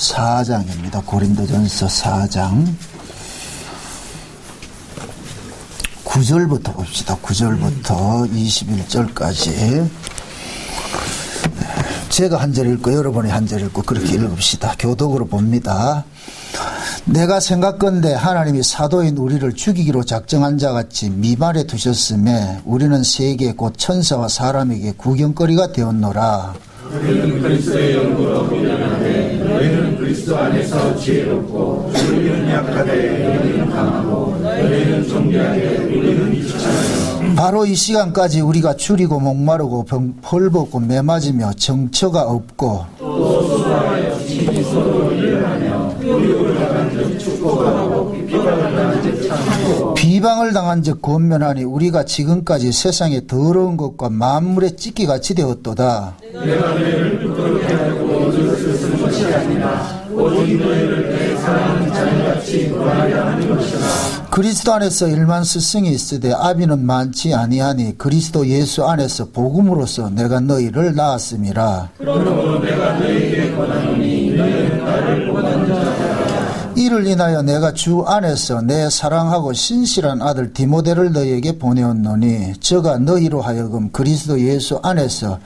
4장입니다. 고린도전서 4장 9절부터 봅시다. 9절부터 21절까지 제가 한 절 읽고 여러분이 한 절 읽고 그렇게 읽읍시다. 교독으로 봅니다. 내가 생각건대 하나님이 사도인 우리를 죽이기로 작정한 자같이 미발에 두셨음에 우리는 세계 곧 천사와 사람에게 구경거리가 되었노라. 우리는 그리스도의 영으로 미련하되 너희는 그리스도 안에서 지혜롭고 우리는 약하되 너희는 강하고 너희는 존귀하되 우리는 비참하여. 바로 이 시간까지 우리가 줄이고 목마르고 헐벗고 매맞으며 정처가 없고 또 수고하여 친히 서로 일하며 우리를 당한 적 축복하고 비방을 당한 적 참고 비방을 당한 적 권면하니 우리가 지금까지 세상의 더러운 것과 만물의 찢기같이 되었도다. 내가 너희를 부끄럽게 하고 이것을 쓴 것이 아니라 오직 너희를 내 사랑하는 자녀같이 구하려 하는 것이라. 그리스도 안에서 일만 스승이 있으되 아비는 많지 아니하니 그리스도 예수 안에서 복음으로써 내가 너희를 낳았음이라. 그러므로 내가 너희에게 권하노니 너희는 나를 권한 자라. 이를 인하여 내가 주 안에서 내 사랑하고 신실한 아들 디모데를 너희에게 보내었노니 저가 너희로 하여금 그리스도 예수 안에서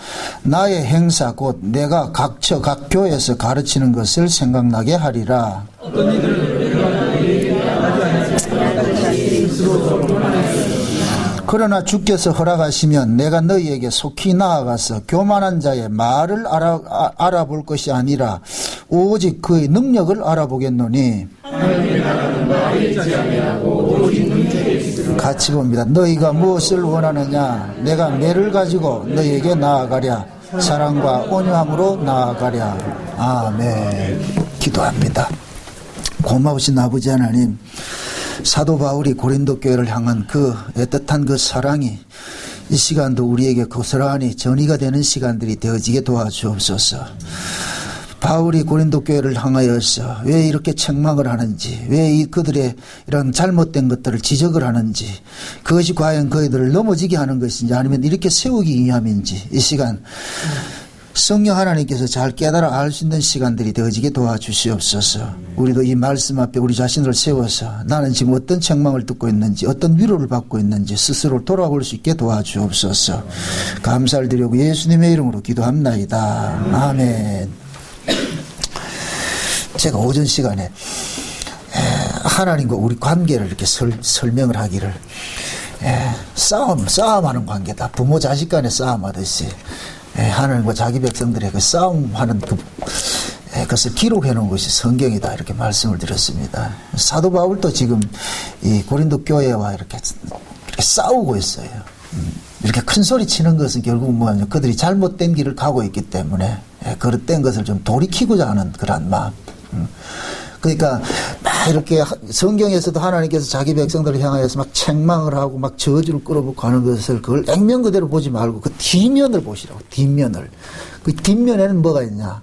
나의 행사 곧 내가 각처 각 교회에서 가르치는 것을 생각나게 하리라. 어떤 이들은 내가 너희에게 하지 않았으니 스스로 원하였으니 그러나 주께서 허락하시면 내가 너희에게 속히 나아가서 교만한 자의 말을 알아볼 것이 아니라 오직 그의 능력을 알아보겠노니. 하나님의 나라는 말에 있지 아니하고 오직 능력에 있으라. 같이 봅니다. 너희가 무엇을 원하느냐? 내가 매를 가지고 너희에게 나아가랴. 사랑과 온유함으로 나아가랴. 아멘. 기도합니다. 고마우신 아버지 하나님, 사도 바울이 고린도 교회를 향한 그 애틋한 그 사랑이 이 시간도 우리에게 고스란히 전이가 되는 시간들이 되어지게 도와주옵소서. 바울이 고린도 교회를 향하여서 왜 이렇게 책망을 하는지, 왜 그들의 이런 잘못된 것들을 지적을 하는지, 그것이 과연 그들을 넘어지게 하는 것인지 아니면 이렇게 세우기 위함인지 이 시간 성령 하나님께서 잘 깨달아 알 수 있는 시간들이 되어지게 도와주시옵소서. 우리도 이 말씀 앞에 우리 자신을 세워서 나는 지금 어떤 책망을 듣고 있는지, 어떤 위로를 받고 있는지 스스로 돌아볼 수 있게 도와주옵소서. 감사를 드리고 예수님의 이름으로 기도합나이다. 아멘. 제가 오전 시간에 하나님과 우리 관계를 이렇게 설명을 하기를, 싸움하는 관계다. 부모 자식 간의 싸움하듯이 하나님과 자기 백성들의 그 싸움하는 그것을 기록해 놓은 것이 성경이다, 이렇게 말씀을 드렸습니다. 사도 바울도 지금 이 고린도 교회와 이렇게 싸우고 있어요. 이렇게 큰 소리 치는 것은 결국 뭐냐, 그들이 잘못된 길을 가고 있기 때문에 그릇된 것을 좀 돌이키고자 하는 그런 마음. 그러니까 막 이렇게 성경에서도 하나님께서 자기 백성들을 향하여서 막 책망을 하고 막 저주를 끌어붙고 하는 것을 그걸 액면 그대로 보지 말고 그 뒷면을 보시라고. 뒷면을. 그 뒷면에는 뭐가 있냐,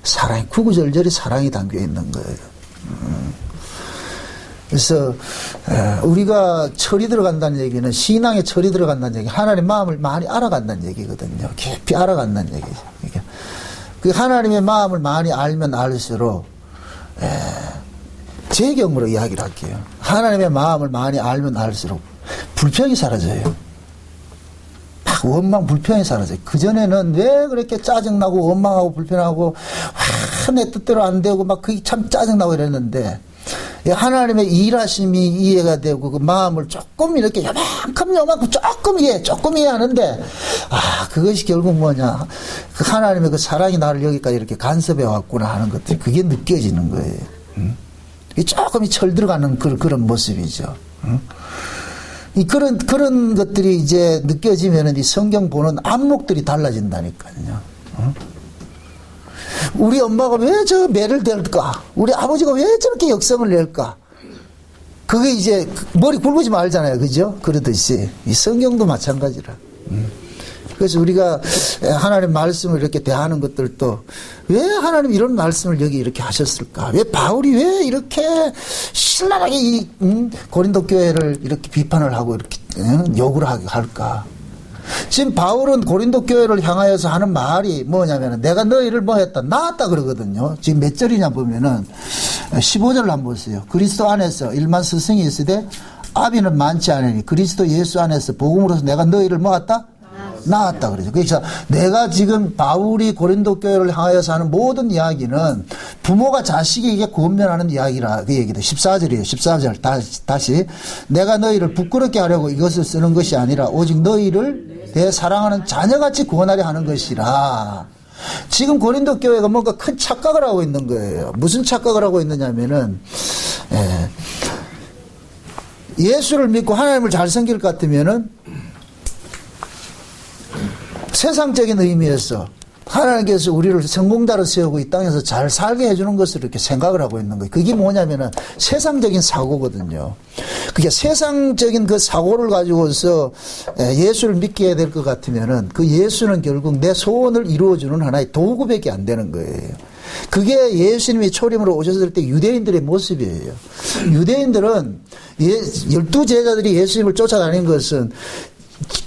사랑이, 구구절절히 사랑이 담겨 있는 거예요. 그래서 우리가 철이 들어간다는 얘기는, 신앙에 철이 들어간다는 얘기, 하나님의 마음을 많이 알아간다는 얘기거든요. 깊이 알아간다는 얘기죠. 그러니까 그 하나님의 마음을 많이 알면 알수록, 제 경우로 이야기를 할게요. 하나님의 마음을 많이 알면 알수록 불평이 사라져요. 막 원망, 불평이 사라져요. 그전에는 왜 그렇게 짜증나고 원망하고 불평하고 내 뜻대로 안 되고 막 그게 참 짜증나고 이랬는데, 하나님의 일하심이 이해가 되고 그 마음을 조금 이렇게 요만큼 조금 이해하는데, 그것이 결국 뭐냐, 그 하나님의 그 사랑이 나를 여기까지 이렇게 간섭해 왔구나 하는 것들이 그게 느껴지는 거예요. 조금 철 들어가는 그런 모습이죠. 그런 것들이 이제 느껴지면은 이 성경 보는 안목들이 달라진다니까요. 우리 엄마가 왜 저 매를 댈까? 우리 아버지가 왜 저렇게 역성을 낼까? 그게 이제 머리 굵으지 말잖아요. 그죠? 그러듯이 이 성경도 마찬가지라. 그래서 우리가 하나님 말씀을 이렇게 대하는 것들도 왜 하나님 이런 말씀을 여기 이렇게 하셨을까? 왜 바울이 왜 이렇게 신랄하게 이 고린도 교회를 이렇게 비판을 하고 이렇게 욕을 할까? 지금 바울은 고린도 교회를 향하여서 하는 말이 뭐냐면 내가 너희를 뭐 했다? 낳았다 그러거든요. 지금 몇 절이냐 보면은 15절을 한번 보세요. 그리스도 안에서 일만 스승이 있으되 아비는 많지 않으니 그리스도 예수 안에서 복음으로서 내가 너희를 뭐했다? 낳았다 그러죠. 그래서 내가 지금 바울이 고린도 교회를 향하여서 하는 모든 이야기는 부모가 자식에게 권면하는 이야기라 그 얘기다. 14절이에요. 14절 다시 내가 너희를 부끄럽게 하려고 이것을 쓰는 것이 아니라 오직 너희를 내 사랑하는 자녀같이 구원하려 하는 것이라. 지금 고린도 교회가 뭔가 큰 착각을 하고 있는 거예요. 무슨 착각을 하고 있느냐면은 예수를 믿고 하나님을 잘 섬길 것 같으면은 세상적인 의미에서 하나님께서 우리를 성공자로 세우고 이 땅에서 잘 살게 해주는 것을 이렇게 생각을 하고 있는 거예요. 그게 뭐냐면은 세상적인 사고거든요. 그게 세상적인 그 사고를 가지고서 예수를 믿게 해야 될 것 같으면은 그 예수는 결국 내 소원을 이루어주는 하나의 도구밖에 안 되는 거예요. 그게 예수님이 초림으로 오셨을 때 유대인들의 모습이에요. 유대인들은 12제자들이 예수님을 쫓아다닌 것은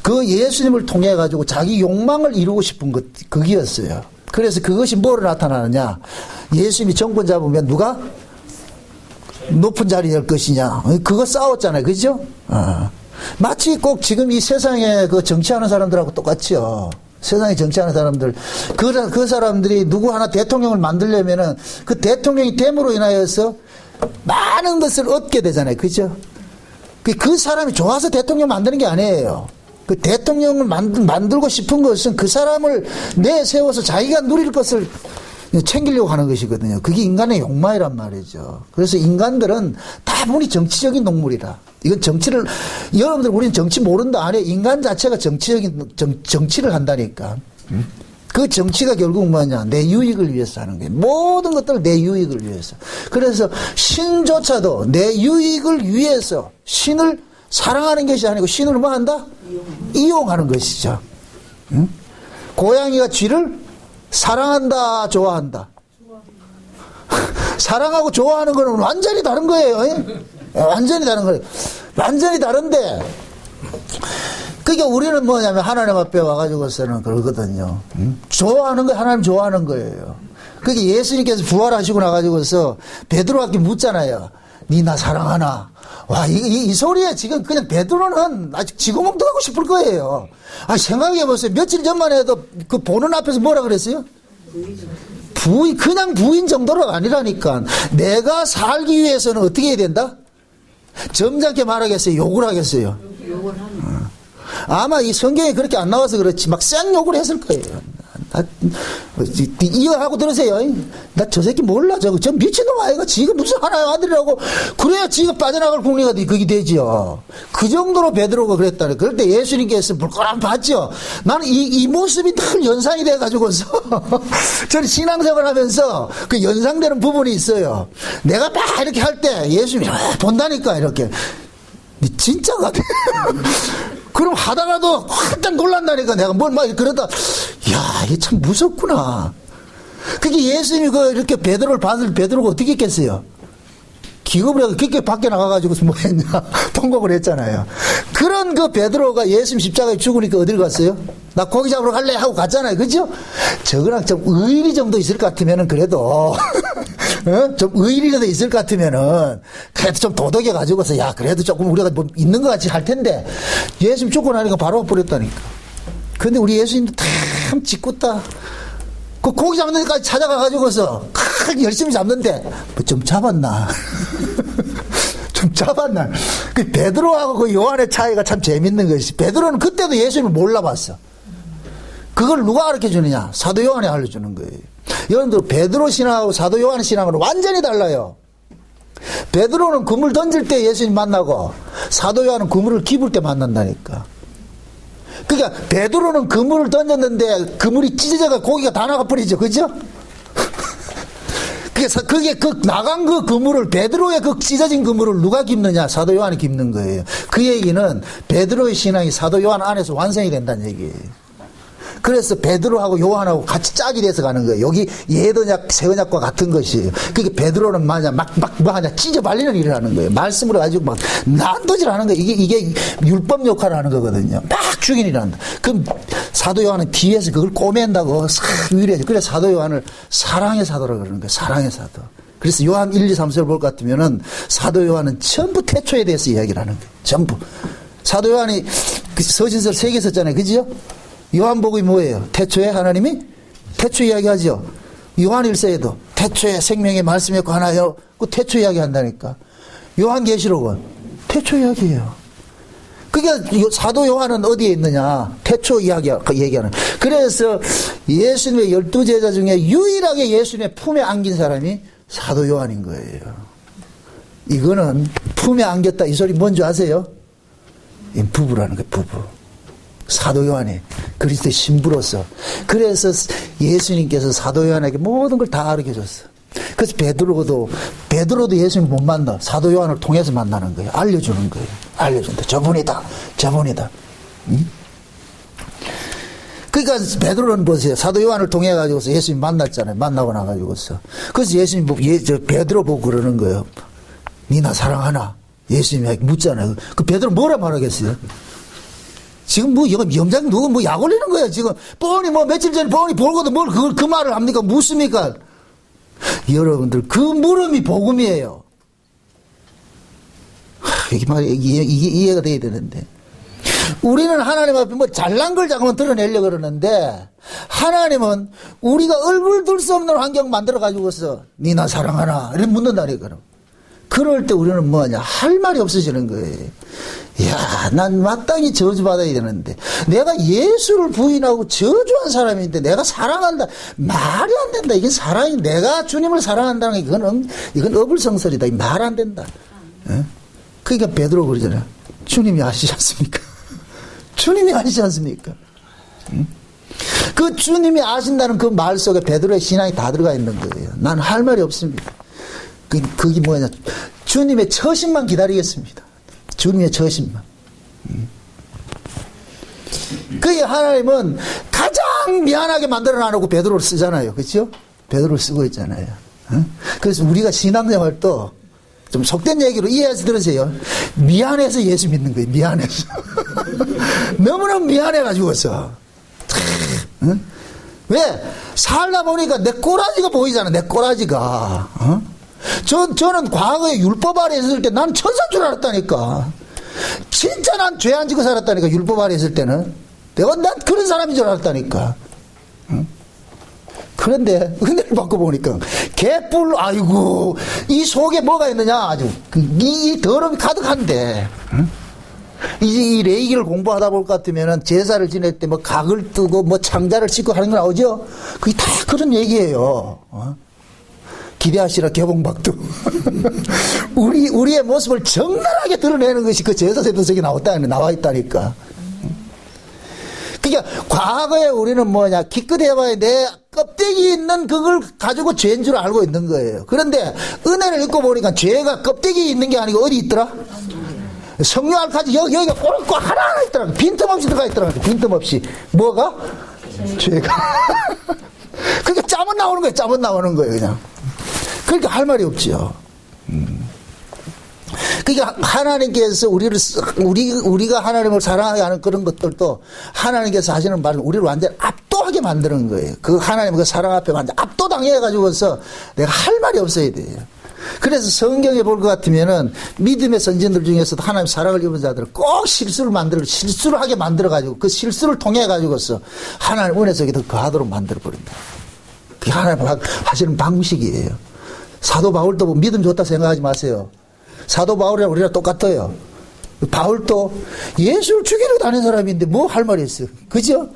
그 예수님을 통해 가지고 자기 욕망을 이루고 싶은 것 그기였어요. 그래서 그것이 뭐로 나타나느냐? 예수님이 정권 잡으면 누가 높은 자리에 갈 것이냐? 그거 싸웠잖아요, 그죠? 마치 꼭 지금 이 세상에 그 정치하는 사람들하고 똑같이요. 세상에 정치하는 사람들 그 사람들이 누구 하나 대통령을 만들려면은 그 대통령이 됨으로 인하여서 많은 것을 얻게 되잖아요, 그죠? 그 사람이 좋아서 대통령 만드는 게 아니에요. 그 대통령을 만들고 싶은 것은 그 사람을 내세워서 자기가 누릴 것을 챙기려고 하는 것이거든요. 그게 인간의 욕망이란 말이죠. 그래서 인간들은 다분히 정치적인 동물이라. 이건 정치를, 여러분들 우리는 정치 모른다. 아니, 인간 자체가 정치를 한다니까. 그 정치가 결국 뭐냐? 내 유익을 위해서 하는 거예요. 모든 것들을 내 유익을 위해서. 그래서 신조차도 내 유익을 위해서 신을 사랑하는 것이 아니고 신을 뭐 한다? 이용하는 것이죠. 응? 고양이가 쥐를 사랑한다, 좋아한다. 사랑하고 좋아하는 거는 완전히 다른 거예요. 완전히 다른 거예요. 완전히 다른데, 그러니까 우리는 뭐냐면 하나님 앞에 와가지고서는 그러거든요. 좋아하는 거 하나님 좋아하는 거예요. 그게 예수님께서 부활하시고 나가지고서 베드로한테 묻잖아요. 니 나 사랑하나? 와, 이 소리에 지금 그냥 베드로는 아직 지구멍도 하고 싶을 거예요. 아, 생각해보세요. 며칠 전만 해도 그 보는 앞에서 뭐라 그랬어요? 그냥 부인 정도가 아니라니까. 내가 살기 위해서는 어떻게 해야 된다? 점잖게 말하겠어요? 욕을 하겠어요? 아마 이 성경에 그렇게 안 나와서 그렇지 막 쌩욕을 했을 거예요. 이거 하고 들으세요. 나 저 새끼 몰라. 저 미친놈 아이가 지가 무슨 하나의 아들이라고. 그래야 지가 빠져나갈 국리가 그게 되지요. 그 정도로 베드로가 그랬다네. 그럴 때 예수님께서 물끄러미 봤죠. 나는 이 모습이 늘 연상이 돼가지고서 저는 신앙생활 하면서 그 연상되는 부분이 있어요. 내가 막 이렇게 할 때 예수님이 본다니까 이렇게. 니 진짜 같아. 그럼 하다가도 깜짝 놀란다니까. 내가 뭘 막 그러다, 야, 이게 참 무섭구나. 그게 예수님이 이렇게 베드로를 받을 베드로가 어떻게 했겠어요? 기겁을 해서 그렇게 밖에 나가가지고 뭐 했냐? 통곡을 했잖아요. 그런 그 베드로가 예수님 십자가에 죽으니까 어딜 갔어요? 나 고기 잡으러 갈래? 하고 갔잖아요. 그죠? 저거랑 좀 의리 정도 있을 것 같으면은 그래도, 좀 의리라도 있을 것 같으면은 그래도 좀 도덕해가지고서 야, 그래도 조금 우리가 뭐 있는 것 같이 할 텐데 예수님 죽고 나니까 바로 버렸다니까. 근데 우리 예수님도 참 짓궂다. 그 고기 잡는 데까지 찾아가가지고서 열심히 잡는데 뭐 좀 잡았나? 좀 잡았나? 그 베드로하고 그 요한의 차이가 참 재밌는 것이 베드로는 그때도 예수님을 몰라봤어. 그걸 누가 가르쳐 주느냐? 사도 요한이 알려주는 거예요. 여러분들 베드로 신앙하고 사도 요한 신앙은 완전히 달라요. 베드로는 그물 던질 때 예수님 만나고 사도 요한은 그물을 깁을 때 만난다니까. 그러니까 베드로는 그물을 던졌는데 그물이 찢어져가 고기가 다 나가버리죠. 그죠? 그래서 그게 나간 그 그물을 베드로의 그 찢어진 그물을 누가 깁느냐? 사도 요한이 깁는 거예요. 그 얘기는 베드로의 신앙이 사도 요한 안에서 완성이 된다는 얘기예요. 그래서 베드로하고 요한하고 같이 짝이 돼서 가는 거예요. 여기 예언약, 세언약과 같은 것이에요. 그러니까 베드로는 뭐 하냐, 찢어 발리는 일을 하는 거예요. 말씀으로 가지고 막 난도질 하는 거예요. 이게 율법 역할을 하는 거거든요. 막 죽이는 일을 한다. 그럼 사도 요한은 뒤에서 그걸 꼬맨다고 싹 위로해줘. 그래 사도 요한을 사랑의 사도라고 그러는 거예요. 사랑의 사도. 그래서 요한 1, 2, 3서를 볼 것 같으면은 사도 요한은 전부 태초에 대해서 이야기를 하는 거예요. 전부. 사도 요한이 그 서신서를 3개 썼잖아요. 그죠? 요한복음이 뭐예요? 태초에 하나님이 태초 이야기하죠. 요한 1서에도 태초에 생명의 말씀이었고 하나요. 그 태초 이야기 한다니까. 요한계시록은 태초 이야기예요. 그러니까 사도 요한은 어디에 있느냐? 태초 얘기하는. 그래서 예수님의 12제자 중에 유일하게 예수님의 품에 안긴 사람이 사도 요한인 거예요. 이거는 품에 안겼다 이 소리 뭔지 아세요? 이 부부라는 거예요. 부부. 사도 요한이 그리스도의 신부로서. 그래서 예수님께서 사도 요한에게 모든 걸 다 가르쳐줬어. 그래서 베드로도 예수님 못 만나. 사도 요한을 통해서 만나는 거예요. 알려주는 거예요. 알려준다. 저분이다. 응? 그러니까 베드로는 보세요. 사도 요한을 통해 가지고서 예수님 만났잖아요. 만나고 나가지고서. 그래서 예수님 베드로 보고 그러는 거예요. 니 나 사랑하나? 예수님이 묻잖아요. 그 베드로 뭐라 말하겠어요? 지금 뭐 영장 누구 뭐 약 올리는 거예요. 지금 뻔히 뭐 며칠 전에 뻔히 볼고도 뭘 그걸 그 말을 합니까? 묻습니까? 여러분들 그 물음이 복음이에요. 이게 말이 이해가 돼야 되는데. 우리는 하나님 앞에 뭐 잘난 걸 자꾸만 드러내려고 그러는데 하나님은 우리가 얼굴 둘 수 없는 환경 만들어 가지고서 니 나 사랑하나 이렇게 묻는다니 그럼. 그럴 때 우리는 뭐하냐 할 말이 없어지는 거예요. 야, 난 마땅히 저주받아야 되는데 내가 예수를 부인하고 저주한 사람인데 내가 사랑한다 말이 안 된다. 이게 사랑이 내가 주님을 사랑한다는 게 이건 어불성설이다. 말 안 된다. 예? 그러니까 베드로 그러잖아요. 주님이 아시지 않습니까? 주님이 아시지 않습니까? 응? 그 주님이 아신다는 그 말 속에 베드로의 신앙이 다 들어가 있는 거예요. 난 할 말이 없습니다. 그게 뭐냐. 주님의 처신만 기다리겠습니다. 주님의 처신만. 그게 하나님은 가장 미안하게 만들어 놔놓고 베드로를 쓰잖아요. 그렇죠? 베드로를 쓰고 있잖아요. 그래서 우리가 신앙생활도 좀 속된 얘기로 이해해서 들으세요. 미안해서 예수 믿는 거예요. 미안해서. 너무너무 미안해가지고서. 응? 왜? 살다 보니까 내 꼬라지가 보이잖아. 내 꼬라지가. 저는 과거에 율법 아래 있을 때 난 천사인 줄 알았다니까. 진짜 난 죄 안 지고 살았다니까. 율법 아래 있을 때는. 난 그런 사람인 줄 알았다니까. 응? 그런데 은혜를 받고 보니까 개뿔 아이고 이 속에 뭐가 있느냐 아주 이 더러움이 가득한데. 응? 이 레이기를 공부하다 볼 것 같으면은 제사를 지낼 때 뭐 각을 뜨고 뭐 창자를 씻고 하는 거 나오죠. 그게 다 그런 얘기예요. 기대하시라 개봉박도. 우리의 모습을 정갈하게 드러내는 것이 그 제사세도석에 나와 있다니까. 그러니까 과거에 우리는 뭐냐 기껏해봐야 내 껍데기 있는 그걸 가지고 죄인 줄 알고 있는 거예요. 그런데 은혜를 읽고 보니까 죄가 껍데기 있는 게 아니고 어디 있더라? 성령 알까지 여기가 꼬르꼬 하나 있더라고. 빈틈없이 들어가 있더라고. 빈틈없이. 뭐가? 죄가. 그러니까 짬은 나오는 거예요. 짬은 나오는 거예요. 그냥. 그러니까 할 말이 없지요. 그러니까 하나님께서 우리가 하나님을 사랑하게 하는 그런 것들도 하나님께서 하시는 말은 우리를 완전 압도하게 만드는 거예요. 그 하나님 그 사랑 앞에 완전 압도당해가지고서 내가 할 말이 없어야 돼요. 그래서 성경에 볼 것 같으면은 믿음의 선진들 중에서도 하나님 사랑을 입은 자들은 꼭 실수를 하게 만들어가지고 그 실수를 통해가지고서 하나님 은혜 속에 더 거하도록 만들어버린다. 그게 하나님 하시는 방식이에요. 사도 바울도 뭐 믿음 좋다 생각하지 마세요. 사도 바울이랑 우리랑 똑같아요. 바울도 예수를 죽이러 다닌 사람인데 뭐 할 말이 있어요. 그죠?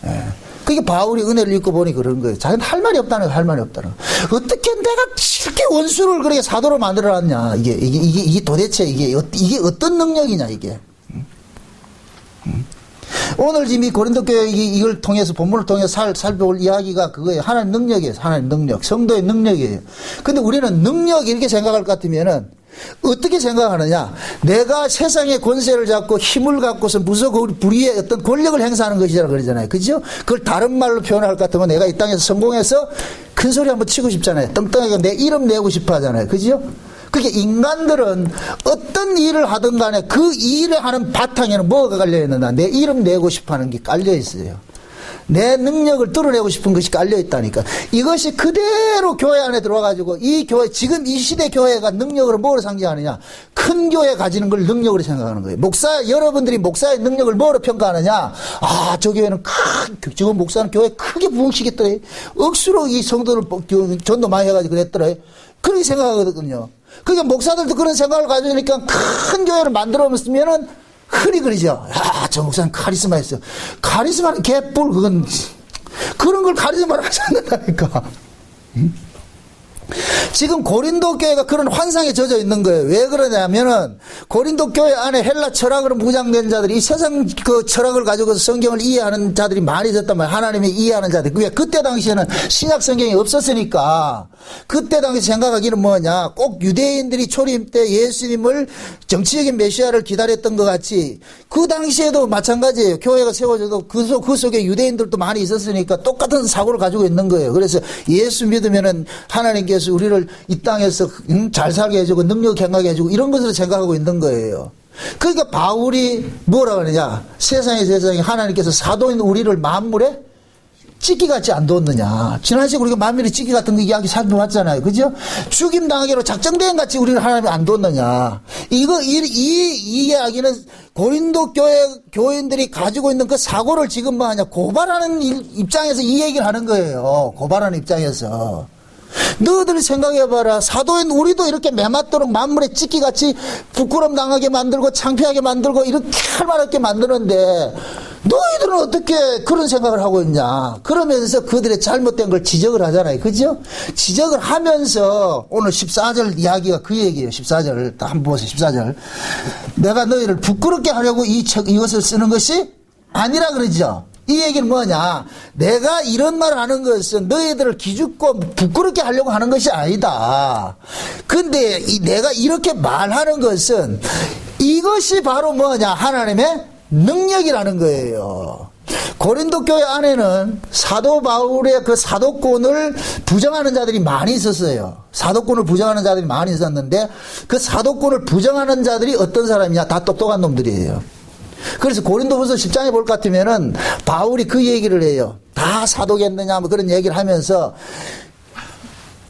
예. 그게 바울이 은혜를 읽고 보니 그런 거예요. 자기는 할 말이 없다는 거예요. 할 말이 없다는 거예요. 어떻게 내가 쉽게 원수를 그렇게 사도로 만들어놨냐. 이게 도대체 이게 어떤 능력이냐, 이게. 오늘 지금 이 고린도 교회 이걸 통해서 본문을 통해서 살펴볼 이야기가 그거예요. 하나님 능력이에요. 하나님 능력. 성도의 능력이에요. 근데 우리는 능력 이렇게 생각할 것 같으면은 어떻게 생각하느냐? 내가 세상의 권세를 잡고 힘을 갖고서 무서고 불의의 어떤 권력을 행사하는 것이라 그러잖아요. 그죠? 그걸 다른 말로 표현할 것 같으면 내가 이 땅에서 성공해서 큰 소리 한번 치고 싶잖아요. 떵떵하게 내 이름 내고 싶어 하잖아요. 그죠? 그게 인간들은 어떤 일을 하든 간에 그 일을 하는 바탕에는 뭐가 깔려 있느냐? 내 이름 내고 싶어 하는 게 깔려 있어요. 내 능력을 드러내고 싶은 것이 깔려 있다니까. 이것이 그대로 교회 안에 들어와가지고 이 교회, 지금 이 시대 교회가 능력으로 뭐로 상징하느냐? 큰 교회 가지는 걸 능력으로 생각하는 거예요. 여러분들이 목사의 능력을 뭐로 평가하느냐? 아, 저 교회는 지금 목사는 교회 크게 부흥시켰더래. 억수로 이 성도를 전도 많이 해가지고 그랬더래. 그렇게 생각하거든요. 그러니까 목사들도 그런 생각을 가지니까 큰 교회를 만들어놓으면은 흔히 그러죠. 야, 저 목사는 카리스마 있어. 카리스마는 개뿔, 그건. 그런 걸 카리스마로 하지 않는다니까. 응? 지금 고린도 교회가 그런 환상에 젖어 있는 거예요. 왜 그러냐면은 고린도 교회 안에 헬라 철학으로 무장된 자들이 이 세상 그 철학을 가지고 성경을 이해하는 자들이 많이 있었단 말이에요. 하나님이 이해하는 자들. 그때 당시에는 신약 성경이 없었으니까 그때 당시 생각하기는 뭐냐? 꼭 유대인들이 초림 때 예수님을 정치적인 메시아를 기다렸던 것 같이 그 당시에도 마찬가지예요. 교회가 세워져도 그 속에 유대인들도 많이 있었으니까 똑같은 사고를 가지고 있는 거예요. 그래서 예수 믿으면은 하나님께서 우리를 이 땅에서 잘 살게 해주고 능력 행하게 해주고 이런 것으로 생각하고 있는 거예요. 그러니까 바울이 뭐라 그러냐? 세상에 하나님께서 사도인 우리를 만물에 찌끼같이 안 뒀느냐. 지난 시간에 우리가 만물에 찌끼 같은 거 이야기 살펴봤잖아요. 그죠? 죽임 당하기로 작정된 같이 우리를 하나님이 안 뒀느냐. 이 이야기는 고린도 교인들이 가지고 있는 그 사고를 지금 뭐 하냐. 고발하는 입장에서 이 얘기를 하는 거예요. 고발하는 입장에서. 너희들 생각해봐라. 사도인 우리도 이렇게 매맞도록 만물에 찢기같이 부끄럼 당하게 만들고 창피하게 만들고 이렇게 할 말 없게 만드는데 너희들은 어떻게 그런 생각을 하고 있냐. 그러면서 그들의 잘못된 걸 지적을 하잖아요. 그죠? 지적을 하면서 오늘 14절 이야기가 그 얘기예요. 14절 한번 보세요. 14절. 내가 너희를 부끄럽게 하려고 이것을 쓰는 것이 아니라 그러죠. 이 얘기는 뭐냐? 내가 이런 말을 하는 것은 너희들을 기죽고 부끄럽게 하려고 하는 것이 아니다. 근데 내가 이렇게 말하는 것은 이것이 바로 뭐냐? 하나님의 능력이라는 거예요. 고린도 교회 안에는 사도 바울의 그 사도권을 부정하는 자들이 많이 있었어요. 사도권을 부정하는 자들이 많이 있었는데 그 사도권을 부정하는 자들이 어떤 사람이냐? 다 똑똑한 놈들이에요. 그래서 고린도후서 10장에 볼 것 같으면은 바울이 그 얘기를 해요. 다 사도겠느냐 뭐 그런 얘기를 하면서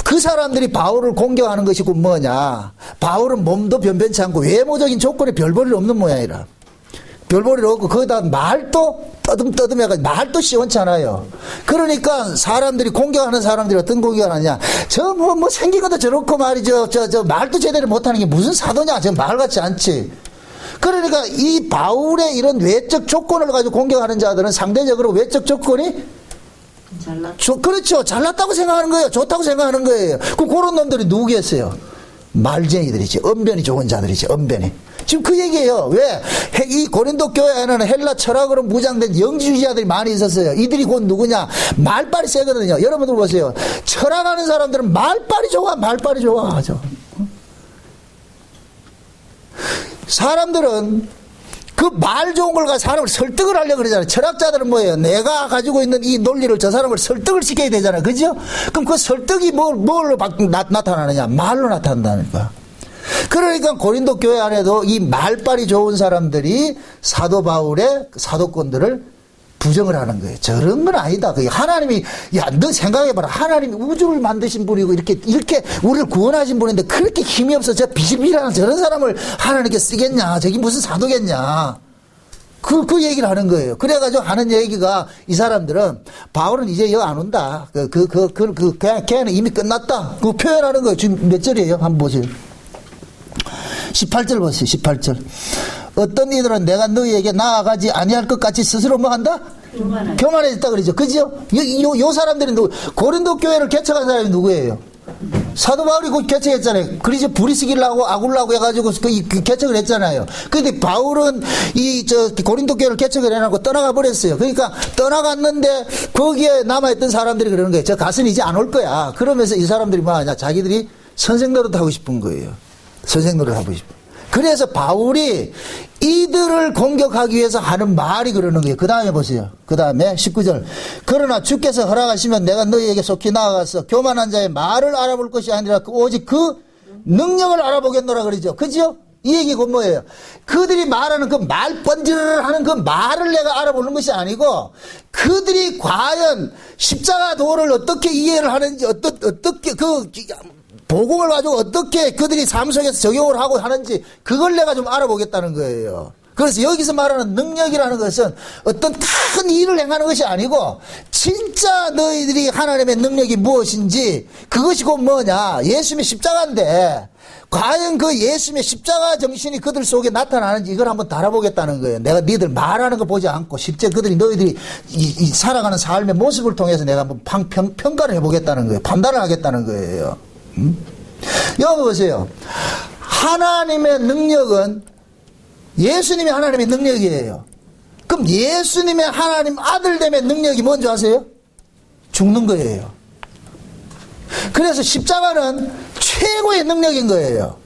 그 사람들이 바울을 공격하는 것이 곧 뭐냐. 바울은 몸도 변변치 않고 외모적인 조건에 별볼일 없는 모양이라. 별볼일 없고 거기다 말도 떠듬떠듬해가지고 말도 시원치 않아요. 그러니까 사람들이 공격하는 사람들이 어떤 공격을 하냐. 저 뭐 생긴 것도 저렇고 말이죠. 저 말도 제대로 못하는 게 무슨 사도냐. 저 말 같지 않지. 그러니까 이 바울의 이런 외적 조건을 가지고 공격하는 자들은 상대적으로 외적 조건이 그렇죠. 잘났다고 생각하는 거예요. 좋다고 생각하는 거예요. 그런 놈들이 누구겠어요? 말쟁이들이지. 언변이 좋은 자들이지. 언변이. 지금 그 얘기예요. 왜? 이 고린도 교회에는 헬라 철학으로 무장된 영지주의자들이 많이 있었어요. 이들이 곧 누구냐? 말빨이 세거든요. 여러분들 보세요. 철학하는 사람들은 말빨이 좋아. 말빨이 좋아. 사람들은 그 말 좋은 걸 가지고 사람을 설득을 하려고 그러잖아요. 철학자들은 뭐예요? 내가 가지고 있는 이 논리를 저 사람을 설득을 시켜야 되잖아요. 그죠? 그럼 그 설득이 뭘로 나타나느냐? 말로 나타난다니까. 그러니까 고린도 교회 안에도 이 말빨이 좋은 사람들이 사도 바울의 사도권들을 부정을 하는 거예요. 저런 건 아니다. 그게 하나님이, 야, 너 생각해봐라. 하나님이 우주를 만드신 분이고, 이렇게 우리를 구원하신 분인데, 그렇게 힘이 없어. 저 비실비실한 저런 사람을 하나님께 쓰겠냐. 저기 무슨 사도겠냐. 그 얘기를 하는 거예요. 그래가지고 하는 얘기가, 이 사람들은, 바울은 이제 여기 안 온다. 그냥 걔는 이미 끝났다. 그 표현하는 거예요. 지금 몇 절이에요? 한번 보세요. 18절 보세요. 18절. 어떤 이들은 내가 너희에게 나아가지 아니할 것 같이 스스로 뭐 한다? 교만해졌다 그러죠. 그죠? 요 사람들이 누구? 고린도 교회를 개척한 사람이 누구예요? 사도 바울이 곧 개척했잖아요. 그래서 브리스길라고 아굴라고 해가지고 그 개척을 했잖아요. 근데 바울은 고린도 교회를 개척을 해놓고 떠나가 버렸어요. 그러니까 떠나갔는데 거기에 남아있던 사람들이 그러는 거예요. 저 가서는 이제 안 올 거야. 그러면서 이 사람들이 뭐 하냐? 자기들이 선생 노릇 하고 싶은 거예요. 선생 노릇 하고 싶어. 그래서 바울이 이들을 공격하기 위해서 하는 말이 그러는 거예요. 그 다음에 보세요. 그 다음에 19절. 그러나 주께서 허락하시면 내가 너희에게 속히 나아가서 교만한 자의 말을 알아볼 것이 아니라 오직 그 능력을 알아보겠노라 그러죠. 그죠? 이 얘기가 뭐예요? 그들이 말하는 그 말 번지르르 하는 그 말을 내가 알아보는 것이 아니고 그들이 과연 십자가 도를 어떻게 이해를 하는지 어떻게 그 복음을 가지고 어떻게 그들이 삶 속에서 적용을 하고 하는지 그걸 내가 좀 알아보겠다는 거예요. 그래서 여기서 말하는 능력이라는 것은 어떤 큰 일을 행하는 것이 아니고 진짜 너희들이 하나님의 능력이 무엇인지 그것이 곧 뭐냐 예수님의 십자가인데 과연 그 예수님의 십자가 정신이 그들 속에 나타나는지 이걸 한번 달아보겠다는 거예요. 내가 니들 말하는 거 보지 않고 실제 너희들이 이 살아가는 삶의 모습을 통해서 내가 한번 평가를 해보겠다는 거예요. 판단을 하겠다는 거예요. 여기 보세요. 하나님의 능력은 예수님이 하나님의 능력이에요. 그럼 예수님의 하나님 아들됨의 능력이 뭔지 아세요? 죽는 거예요. 그래서 십자가는 최고의 능력인 거예요.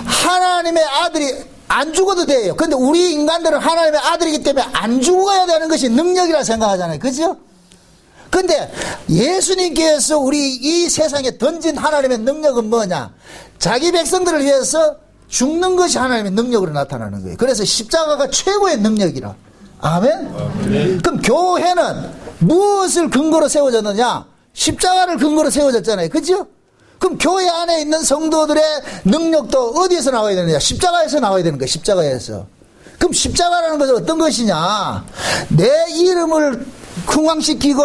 하나님의 아들이 안 죽어도 돼요. 그런데 우리 인간들은 하나님의 아들이기 때문에 안 죽어야 되는 것이 능력이라 생각하잖아요. 그죠? 근데 예수님께서 우리 이 세상에 던진 하나님의 능력은 뭐냐? 자기 백성들을 위해서 죽는 것이 하나님의 능력으로 나타나는 거예요. 그래서 십자가가 최고의 능력이라. 아멘? 그럼 교회는 무엇을 근거로 세워졌느냐? 십자가를 근거로 세워졌잖아요. 그죠? 그럼 교회 안에 있는 성도들의 능력도 어디에서 나와야 되느냐? 십자가에서 나와야 되는 거예요. 십자가에서. 그럼 십자가라는 것은 어떤 것이냐? 내 이름을 흥왕시키고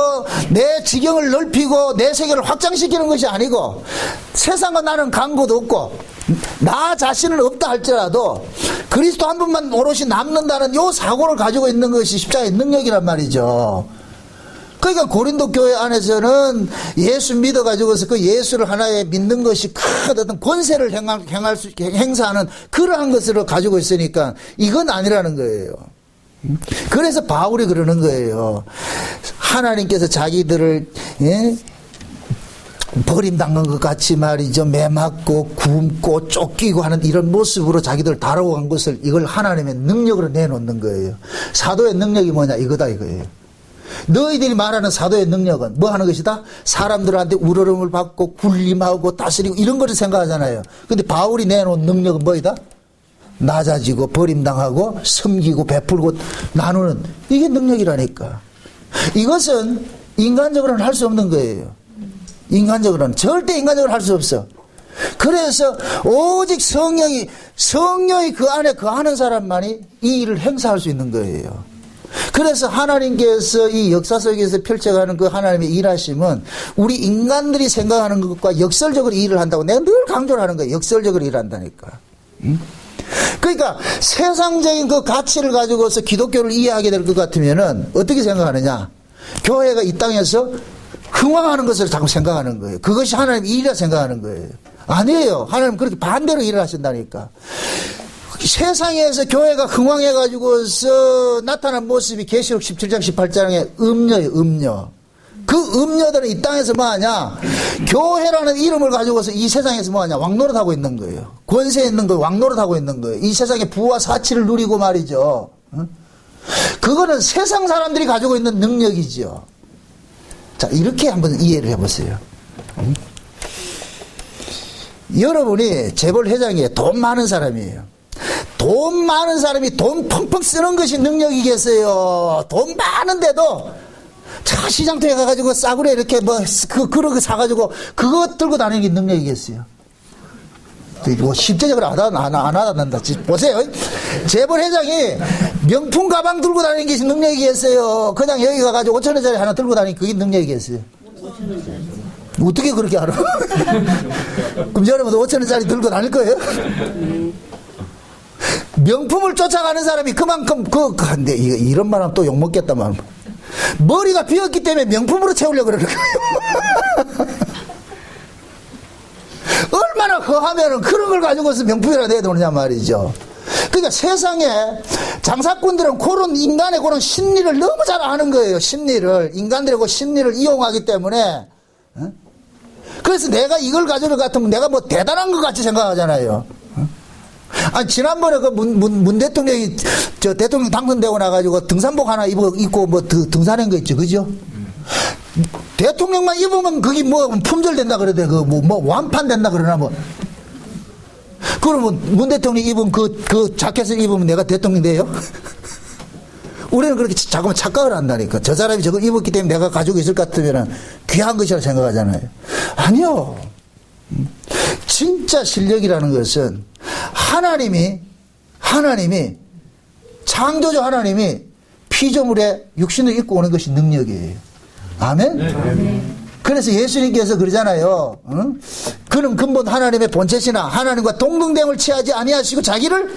내 지경을 넓히고 내 세계를 확장시키는 것이 아니고 세상과 나는 간고도 없고 나 자신은 없다 할지라도 그리스도 한 분만 오롯이 남는다는 요 사고를 가지고 있는 것이 십자가의 능력이란 말이죠. 그러니까 고린도 교회 안에서는 예수 믿어가지고서 그 예수를 하나에 믿는 것이 큰 어떤 권세를 행사하는 그러한 것을 가지고 있으니까 이건 아니라는 거예요. 그래서 바울이 그러는 거예요. 하나님께서 자기들을 버림당한 것 같이 말이죠. 매맞고 굶고 쫓기고 하는 이런 모습으로 자기들 다뤄간 것을 이걸 하나님의 능력으로 내놓는 거예요. 사도의 능력이 뭐냐 이거다 이거예요. 너희들이 말하는 사도의 능력은 뭐 하는 것이다? 사람들한테 우러름을 받고 군림하고 다스리고 이런 것을 생각하잖아요. 근데 바울이 내놓은 능력은 뭐이다? 낮아지고 버림당하고 섬기고 베풀고 나누는 이게 능력이라니까. 이것은 인간적으로는 할 수 없는 거예요. 인간적으로는 절대 인간적으로 할 수 없어. 그래서 오직 성령이 그 안에 거하는 사람만이 이 일을 행사할 수 있는 거예요. 그래서 하나님께서 이 역사 속에서 펼쳐가는 그 하나님의 일하심은 우리 인간들이 생각하는 것과 역설적으로 일을 한다고 내가 늘 강조를 하는 거예요. 역설적으로 일한다니까. 그러니까 세상적인 그 가치를 가지고서 기독교를 이해하게 될 것 같으면은 어떻게 생각하느냐? 교회가 이 땅에서 흥왕하는 것을 자꾸 생각하는 거예요. 그것이 하나님의 일이라 생각하는 거예요. 아니에요. 하나님 그렇게 반대로 일을 하신다니까. 세상에서 교회가 흥왕해가지고서 나타난 모습이 계시록 17장 18장의 음녀예요. 음녀. 그 음녀들은 이 땅에서 뭐하냐? 교회라는 이름을 가지고서 이 세상에서 뭐하냐? 왕노릇하고 있는 거예요. 권세 있는 거예요. 왕노릇하고 있는 거예요. 이 세상의 부와 사치를 누리고 말이죠. 그거는 세상 사람들이 가지고 있는 능력이죠. 자, 이렇게 한번 이해를 해보세요. 여러분이 재벌 회장이에요. 돈 많은 사람이에요. 돈 많은 사람이 돈 펑펑 쓰는 것이 능력이겠어요. 돈 많은데도 자, 시장터에 가가지고 싸구려 이렇게 그런 거 사가지고 그거 들고 다니는 게 능력이겠어요. 뭐 실제적으로 안 하단다. 보세요. 재벌 회장이 명품 가방 들고 다니는 게 능력이겠어요. 그냥 여기 가가지고 5,000원짜리 하나 들고 다니는 그게 능력이겠어요. 어떻게 그렇게 알아? 그럼 여러분도 5,000원짜리 들고 다닐 거예요? 명품을 쫓아가는 사람이 그만큼 근데 이런 말 하면 또 욕먹겠다만. 머리가 비었기 때문에 명품으로 채우려고 그러는 거예요. 얼마나 허하면은 그런 걸 가지고서 명품이라 내놓느냐 말이죠. 그러니까 세상에 장사꾼들은 그런 인간의 그런 심리를 너무 잘 아는 거예요. 심리를. 인간들의 그 심리를 이용하기 때문에. 그래서 내가 이걸 가지고 같으면 내가 뭐 대단한 것 같이 생각하잖아요. 아니, 지난번에 그 문 대통령이 저 대통령 당선되고 나가지고 등산복 하나 입고 뭐 등산한 거 있죠. 그죠? 대통령만 입으면 그게 뭐 품절 된다 그러대. 그 뭐 완판 된다 그러나 뭐. 그러면 문 대통령 입은 그 자켓을 입으면 내가 대통령 돼요? 우리는 그렇게 자꾸만 착각을 한다니까. 저 사람이 저걸 입었기 때문에 내가 가지고 있을 것 같으면 귀한 것이라고 생각하잖아요. 아니요. 진짜 실력이라는 것은 하나님이 창조주 하나님이 피조물에 육신을 입고 오는 것이 능력이에요. 아멘? 네. 그래서 예수님께서 그러잖아요. 응? 그는 근본 하나님의 본체시나 하나님과 동등됨을 취하지 아니하시고 자기를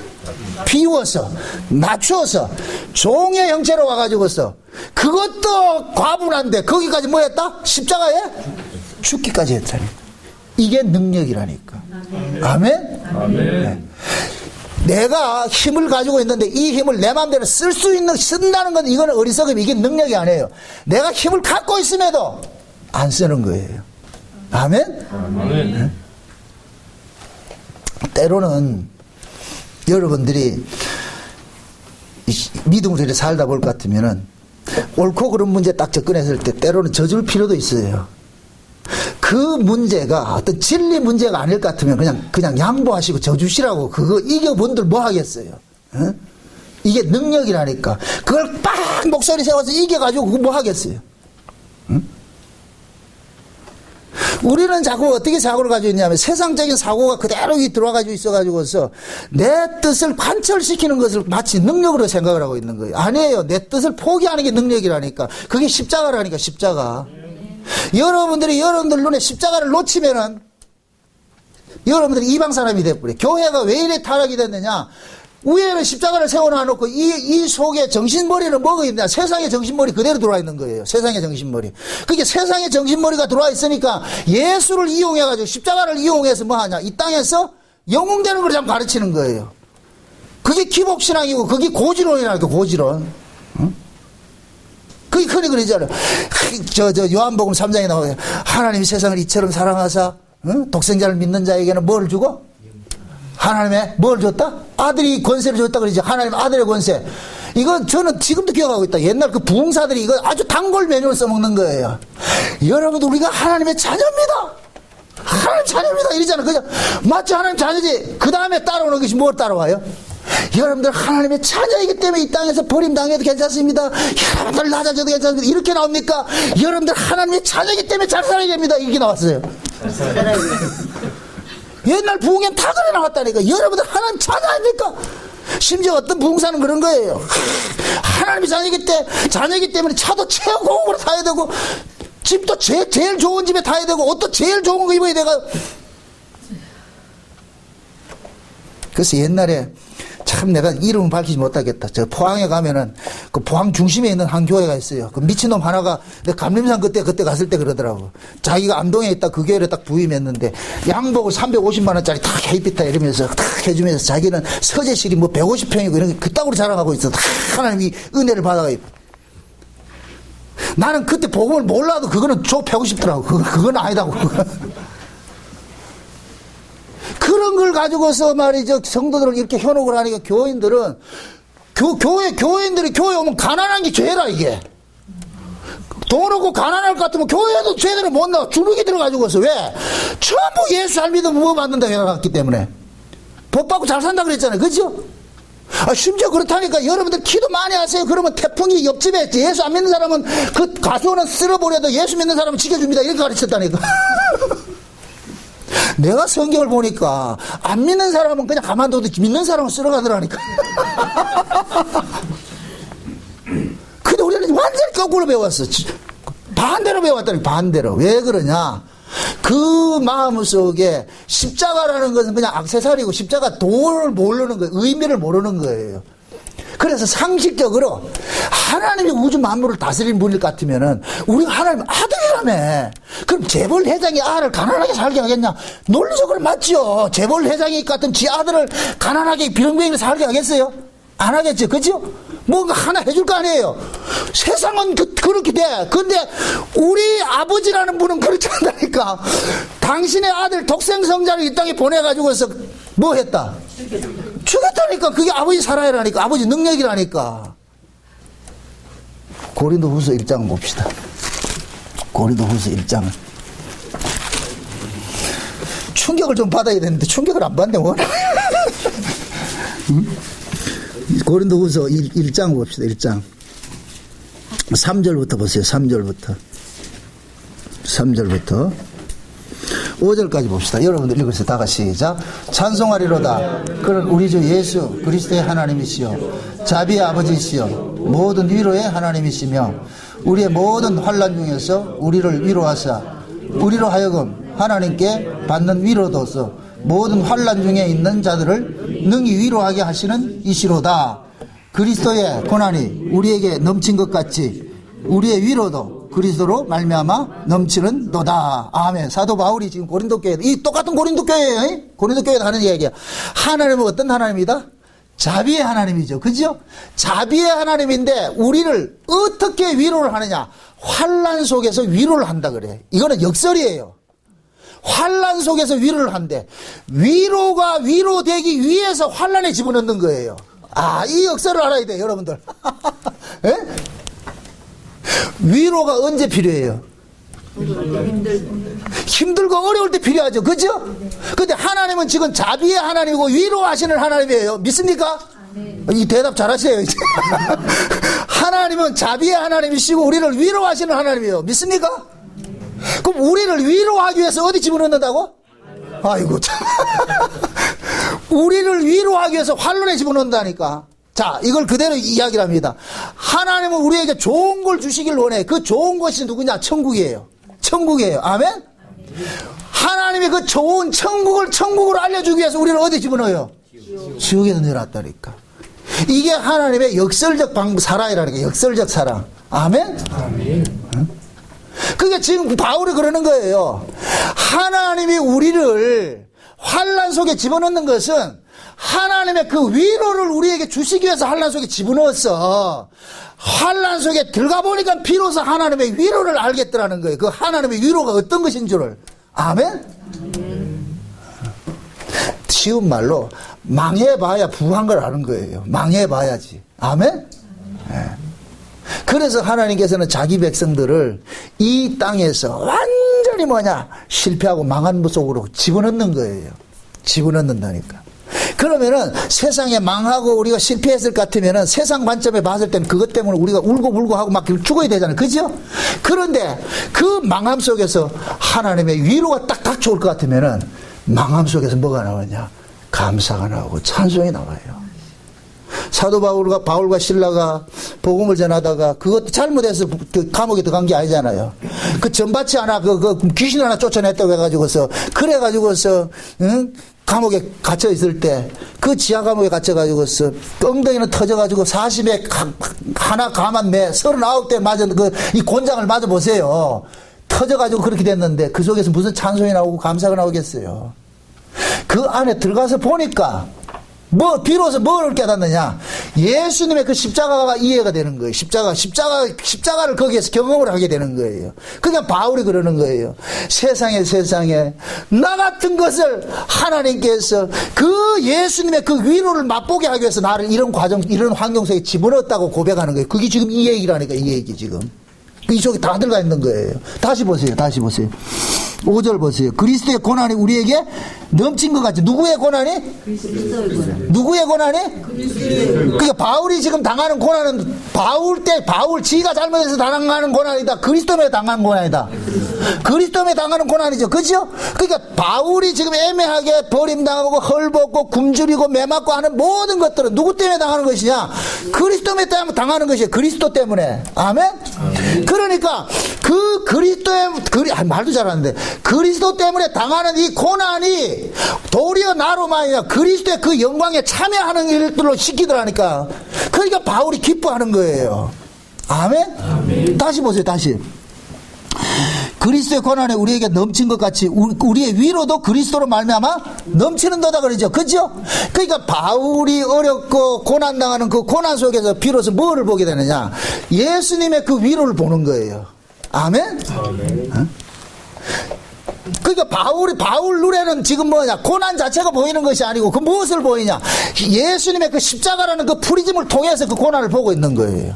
비워서 낮추어서 종의 형체로 와가지고서 그것도 과분한데 거기까지 뭐 했다? 십자가에 죽기까지 했다니. 이게 능력이라니까. 아멘? 아멘. 네. 내가 힘을 가지고 있는데 이 힘을 내 마음대로 쓴다는 건 이거는 어리석음이 이게 능력이 아니에요. 내가 힘을 갖고 있음에도 안 쓰는 거예요. 아멘? 아멘. 네? 때로는 여러분들이 믿음으로 이렇게 살다 볼 것 같으면은 옳고 그른 문제 딱 접근했을 때 때로는 져줄 필요도 있어요. 그 문제가 어떤 진리 문제가 아닐 것 같으면 그냥 양보하시고 져주시라고 그거 이겨본들 뭐 하겠어요? 어? 이게 능력이라니까. 그걸 빡 목소리 세워서 이겨가지고 그거 뭐 하겠어요? 응? 우리는 자꾸 어떻게 사고를 가지고 있냐면 세상적인 사고가 그대로 들어와가지고 있어가지고서 내 뜻을 관철시키는 것을 마치 능력으로 생각을 하고 있는 거예요. 아니에요. 내 뜻을 포기하는 게 능력이라니까. 그게 십자가라니까. 십자가. 여러분들 눈에 십자가를 놓치면은 여러분들이 이방 사람이 돼버려. 교회가 왜 이래 타락이 됐느냐? 위에는 십자가를 세워놔놓고 이 속에 정신머리는 뭐가 있냐? 세상의 정신머리 그대로 들어와 있는 거예요. 세상의 정신머리. 그게 세상의 정신머리가 들어와 있으니까 예수를 이용해가지고 십자가를 이용해서 뭐 하냐? 이 땅에서 영웅되는 걸 좀 가르치는 거예요. 그게 기복신앙이고 그게 고지론이라니까. 고지론. 응? 그게 흔히 그러잖아요. 요한복음 3장에 나와요. 하나님이 세상을 이처럼 사랑하사 독생자를 믿는 자에게는 뭘 주고? 하나님의 뭘 줬다? 아들이 권세를 줬다 그러죠. 하나님 아들의 권세. 이거 저는 지금도 기억하고 있다. 옛날 그 부흥사들이 이거 아주 단골 메뉴를 써먹는 거예요. 여러분들 우리가 하나님의 자녀입니다. 하나님 자녀입니다. 이러잖아. 그죠? 맞죠? 하나님 자녀지. 그 다음에 따라오는 것이 뭘 따라와요? 여러분들 하나님의 자녀이기 때문에 이 땅에서 버림당해도 괜찮습니다. 여러분들 낮아져도 괜찮습니다. 이렇게 나옵니까? 여러분들 하나님의 자녀이기 때문에 잘 살아야 됩니다. 이렇게 나왔어요. 옛날 부흥엔 다 그래 나왔다니까. 여러분들 하나님 자녀 아닙니까? 심지어 어떤 부흥사는 그런 거예요. 하나님의 자녀이기 때문에 차도 최고급으로 타야 되고 집도 제일 좋은 집에 타야 되고 옷도 제일 좋은 거 입어야 되고. 그래서 옛날에 참 내가 이름은 밝히지 못하겠다. 저 포항에 가면은 그 포항 중심에 있는 한 교회가 있어요. 그 미친놈 하나가 내 감림산 그때 갔을 때 그러더라고. 자기가 암동에 있다 그 교회를 딱 부임했는데 양복을 350만 원짜리 다 헤이피타 이러면서 딱 해주면서 자기는 서재실이 뭐 150평이고 이런 게 그따구로 자랑하고 있어. 다 하나님이 은혜를 받아가지고. 나는 그때 복음을 몰라도 그거는 좁히고 싶더라고. 그건 아니다고. 그런 걸 가지고서 말이죠. 성도들을 이렇게 현혹을 하니까 교인들은, 교인들이 교회 오면 가난한 게 죄라, 이게. 돈 없고 가난할 것 같으면 교회도 제대로 못 나와. 주눅이 들어가지고서. 왜? 전부 예수 잘 믿으면 뭐 받는다 해놨기 때문에. 복 받고 잘 산다 그랬잖아요. 그죠? 심지어 그렇다니까 여러분들 기도 많이 하세요. 그러면 태풍이 옆집에 예수 안 믿는 사람은 그 가수는 쓸어버려도 예수 믿는 사람은 지켜줍니다. 이렇게 가르쳤다니까. 내가 성경을 보니까 안 믿는 사람은 그냥 가만둬도 믿는 사람은 쓸어가더라니까. 근데 우리는 완전히 거꾸로 배웠어. 반대로 배웠다니. 반대로. 왜 그러냐? 그 마음 속에 십자가라는 것은 그냥 액세서리고 십자가 도를 모르는 거예요. 의미를 모르는 거예요. 그래서 상식적으로 하나님이 우주 만물을 다스리는 분일 것 같으면은 우리가 하나님 아들이라며. 그럼 재벌 회장이 아들을 가난하게 살게 하겠냐? 논리적으로 맞죠. 재벌 회장이 같은 지 아들을 가난하게 비렁비렁 살게 하겠어요? 안 하겠죠. 그죠? 뭔가 하나 해줄 거 아니에요. 세상은 그렇게 돼. 근데 우리 아버지라는 분은 그렇지 않다니까. 당신의 아들 독생성자를 이 땅에 보내가지고서 뭐 했다? 주겠다니까. 그게 아버지 사랑이라니까. 아버지 능력이라니까. 고린도후서 1장 봅시다. 고린도후서 1장. 충격을 좀 받아야 되는데 충격을 안 받네 워낙. 고린도후서 1장 봅시다. 1장 3절부터 보세요. 3절부터 5절까지 봅시다. 여러분들 읽으세요. 다 같이 시작. 찬송하리로다. 그는 우리 주 예수 그리스도의 하나님이시여 자비의 아버지시여 모든 위로의 하나님이시며 우리의 모든 환난 중에서 우리를 위로하사 우리로 하여금 하나님께 받는 위로로서 모든 환난 중에 있는 자들을 능히 위로하게 하시는 이시로다. 그리스도의 고난이 우리에게 넘친 것 같이 우리의 위로도 그리스도로 말미암아 넘치는도다. 아멘. 사도 바울이 지금 고린도 교회, 이 똑같은 고린도 교회예요. 고린도 교회도 하는 얘기야. 하나님은 어떤 하나님이다? 자비의 하나님이죠. 그죠? 자비의 하나님인데 우리를 어떻게 위로를 하느냐? 환난 속에서 위로를 한다 그래. 이거는 역설이에요. 환난 속에서 위로를 한대. 위로가 위로되기 위해서 환난에 집어넣는 거예요. 아, 이 역설을 알아야 돼요, 여러분들. 예? 위로가 언제 필요해요? 힘들고 어려울 때 필요하죠. 그죠? 근데 하나님은 지금 자비의 하나님이고 위로하시는 하나님이에요. 믿습니까? 이 대답 잘하세요. 하나님은 자비의 하나님이시고 우리를 위로하시는 하나님이에요. 믿습니까? 그럼 우리를 위로하기 위해서 어디 집어넣는다고? 아이고 참. 우리를 위로하기 위해서 환난에 집어넣는다니까. 자, 이걸 그대로 이야기를 합니다. 하나님은 우리에게 좋은 걸 주시길 원해. 그 좋은 것이 누구냐? 천국이에요. 천국이에요. 아멘? 하나님이 그 좋은 천국으로 알려주기 위해서 우리를 어디 집어넣어요? 지옥에 던져놨다니까. 이게 하나님의 역설적 사랑이라는 게 역설적 사랑. 아멘? 응? 그게 지금 바울이 그러는 거예요. 하나님이 우리를 환난 속에 집어넣는 것은 하나님의 그 위로를 우리에게 주시기 위해서 환난 속에 집어넣었어. 환난 속에 들어가 보니까 비로소 하나님의 위로를 알겠더라는 거예요. 그 하나님의 위로가 어떤 것인 줄을. 아멘? 쉬운 말로 망해봐야 부한 걸 아는 거예요. 망해봐야지. 아멘? 네. 그래서 하나님께서는 자기 백성들을 이 땅에서 완전히 실패하고 망한 속으로 집어넣는 거예요. 집어넣는다니까. 그러면은 세상에 망하고 우리가 실패했을 것 같으면은 세상 관점에 봤을 때는 그것 때문에 우리가 울고 하고 막 죽어야 되잖아요. 그죠? 그런데 그 망함 속에서 하나님의 위로가 딱 닥쳐올 것 같으면은 망함 속에서 뭐가 나오냐? 감사가 나오고 찬송이 나와요. 사도 바울과 신라가 복음을 전하다가 그것도 잘못해서 그 감옥에 들어간 게 아니잖아요. 그 전밭이 하나 그 귀신 하나 쫓아냈다고 해가지고서 그래가지고서 응? 감옥에 갇혀 있을 때 그 지하 감옥에 갇혀가지고서 엉덩이는 터져가지고 40에 하나 감한 매 39대 맞은 이 곤장을 맞아 보세요. 터져가지고 그렇게 됐는데 그 속에서 무슨 찬송이 나오고 감사가 나오겠어요. 그 안에 들어가서 보니까 비로소 뭐를 깨닫느냐? 예수님의 그 십자가가 이해가 되는 거예요. 십자가를 거기에서 경험을 하게 되는 거예요. 그러니까 바울이 그러는 거예요. 세상에 나 같은 것을 하나님께서 그 예수님의 그 위로를 맛보게 하기 위해서 나를 이런 환경 속에 집어넣었다고 고백하는 거예요. 그게 지금 이 얘기라니까, 이 얘기 지금. 이쪽에 다 들어가 있는 거예요. 다시 보세요. 5절 보세요. 그리스도의 고난이 우리에게 넘친 것 같지. 누구의 고난이? 그리스도의 고난. 누구의 고난이? 그리스도의 고난. 그러니까 바울이 지금 당하는 고난은 바울 지가 잘못해서 당하는 고난이다. 그리스도 때문에 당하는 고난이다. 그리스도 때문에 당하는 고난이죠. 그죠? 그러니까 바울이 지금 애매하게 버림당하고 헐벗고 굶주리고 매맞고 하는 모든 것들은 누구 때문에 당하는 것이냐? 그리스도 때문에 당하는 것이에요. 그리스도 때문에. 아멘? 그러니까 그 말도 잘하는데 그리스도 때문에 당하는 이 고난이 도리어 나로만 아니라 그리스도의 그 영광에 참여하는 일들로 시키더라니까. 그러니까 바울이 기뻐하는 거예요. 아멘? 다시 보세요. 그리스도의 고난에 우리에게 넘친 것 같이 우리의 위로도 그리스도로 말미암아 넘치는도다 그러죠. 그죠? 그러니까 바울이 어렵고 고난당하는 그 고난 속에서 비로소 뭐를 보게 되느냐? 예수님의 그 위로를 보는 거예요. 아멘? 어? 그러니까 바울 눈에는 지금 뭐냐, 고난 자체가 보이는 것이 아니고 그 무엇을 보이냐, 예수님의 그 십자가라는 그 프리즘을 통해서 그 고난을 보고 있는 거예요.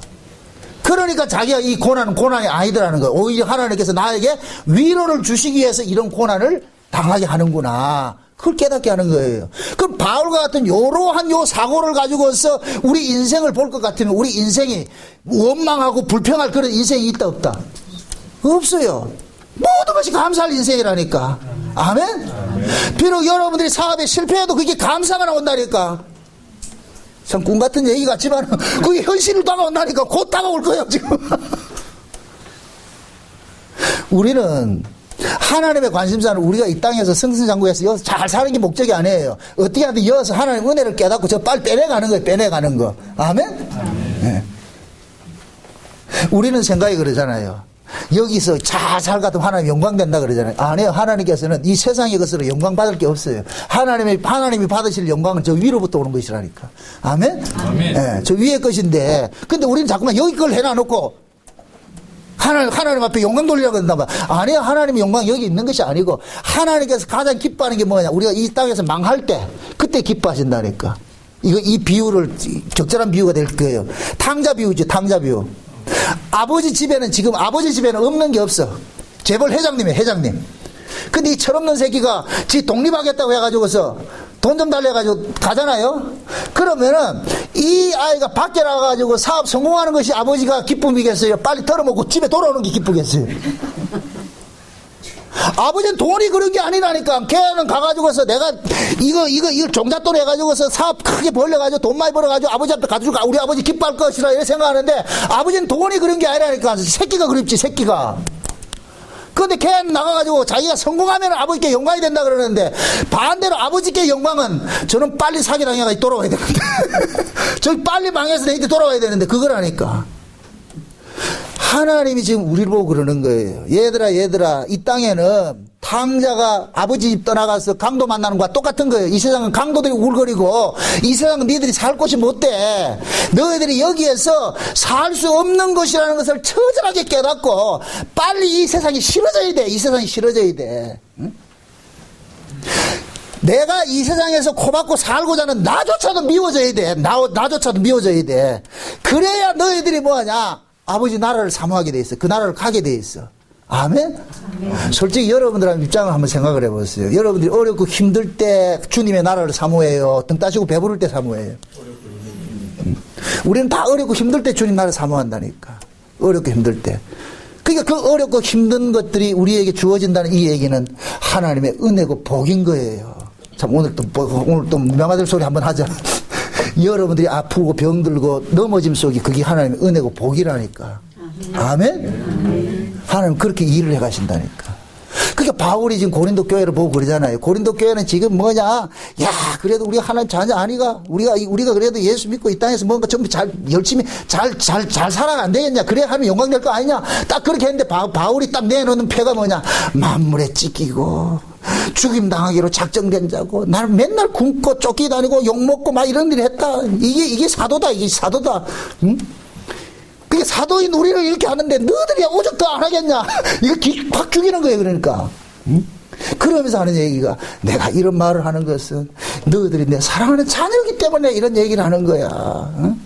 그러니까 자기가 이 고난은 고난이 아니더라는 거예요. 오히려 하나님께서 나에게 위로를 주시기 위해서 이런 고난을 당하게 하는구나, 그걸 깨닫게 하는 거예요. 그럼 바울과 같은 요러한 요 사고를 가지고서 우리 인생을 볼 것 같으면 우리 인생이 원망하고 불평할 그런 인생이 있다 없다? 없어요. 모든 것이 감사할 인생이라니까. 아멘? 비록 여러분들이 사업에 실패해도 그게 감사가 나온다니까. 참 꿈 같은 얘기 같지만 그게 현실로 다가온다니까. 곧 다가올 거예요 지금. 우리는 하나님의 관심사는 우리가 이 땅에서 승승장구해서 여기서 잘 사는 게 목적이 아니에요. 어떻게 하든 여기서 하나님 은혜를 깨닫고 저 빨리 빼내가는 거예요. 빼내가는 거. 아멘? 네. 우리는 생각이 그러잖아요. 여기서 잘 살가도 하나님 영광 된다 그러잖아요. 아니에요. 하나님께서는 이 세상의 것으로 영광 받을 게 없어요. 하나님이 받으실 영광은 저 위로부터 오는 것이라니까. 아멘? 아멘. 네, 저 위의 것인데, 근데 우리는 자꾸만 여기 걸 해놔놓고 하나님 앞에 영광 돌리려고 한단 말이야. 아니요. 하나님의 영광 여기 있는 것이 아니고 하나님께서 가장 기뻐하는 게 뭐냐, 우리가 이 땅에서 망할 때 그때 기뻐하신다니까. 이 비유를 적절한 비유가 될 거예요. 탕자 비유죠. 탕자 비유. 아버지 집에는 지금 아버지 집에는 없는 게 없어. 재벌 회장님이에요. 회장님. 근데 이 철없는 새끼가 지 독립하겠다고 해가지고서 돈 좀 달래가지고 가잖아요. 그러면은 이 아이가 밖에 나가가지고 사업 성공하는 것이 아버지가 기쁨이겠어요? 빨리 털어먹고 집에 돌아오는 게 기쁘겠어요? 아버지는 돈이 그런 게 아니라니까. 걔는 가가지고서 내가 이거 종잣돈 해가지고서 사업 크게 벌려가지고 돈 많이 벌어가지고 아버지한테 가져줄까, 우리 아버지 기뻐할 것이라 이렇게 생각하는데, 아버지는 돈이 그런 게 아니라니까. 새끼가 그립지, 새끼가. 그런데 걔는 나가가지고 자기가 성공하면 아버지께 영광이 된다 그러는데, 반대로 아버지께 영광은 저는 빨리 사기당해가지고 돌아와야 되는데 저 빨리 망해서 내한테 돌아와야 되는데 그거라니까. 하나님이 지금 우리를 보고 그러는 거예요. 얘들아, 이 땅에는 탕자가 아버지 집 떠나가서 강도 만나는 거와 똑같은 거예요. 이 세상은 강도들이 울거리고, 이 세상은 니들이 살 곳이 못 돼. 너희들이 여기에서 살 수 없는 것이라는 것을 처절하게 깨닫고 빨리 이 세상이 싫어져야 돼. 이 세상이 싫어져야 돼. 응? 내가 이 세상에서 코박고 살고자 하는 나조차도 미워져야 돼. 나조차도 미워져야 돼. 그래야 너희들이 뭐하냐, 아버지 나라를 사모하게 돼 있어. 그 나라를 가게 돼 있어. 아멘? 솔직히 여러분들의 입장을 한번 생각을 해보세요. 여러분들이 어렵고 힘들 때 주님의 나라를 사모해요? 등 따시고 배부를 때 사모해요? 우리는 다 어렵고 힘들 때 주님 나라를 사모한다니까. 어렵고 힘들 때. 그러니까 그 어렵고 힘든 것들이 우리에게 주어진다는 이 얘기는 하나님의 은혜고 복인 거예요. 참, 오늘 또 명아들 소리 한번 하자. 여러분들이 아프고 병들고 넘어짐 속이 그게 하나님의 은혜고 복이라니까. 아멘? 하나님 그렇게 일을 해가신다니까. 그러니까 바울이 지금 고린도 교회를 보고 그러잖아요. 고린도 교회는 지금 뭐냐, 야, 그래도 우리가 하나님 자녀 아니가? 우리가 그래도 예수 믿고 이 땅에서 뭔가 전부 열심히 잘 살아가 안 되겠냐? 그래야 하나님 영광 될 거 아니냐? 딱 그렇게 했는데 바울이 딱 내놓는 패가 뭐냐? 만물에 찢기고 죽임 당하기로 작정된 자고, 나는 맨날 굶고 쫓기다니고 욕먹고 막 이런 일을 했다. 이게 사도다. 이게 사도다. 응? 그게 사도인 우리를 이렇게 하는데 너희들이 오죽 더 안 하겠냐? 이거 확 죽이는 거예요. 그러니까. 응? 그러면서 하는 얘기가, 내가 이런 말을 하는 것은 너희들이 내 사랑하는 자녀이기 때문에 이런 얘기를 하는 거야. 응?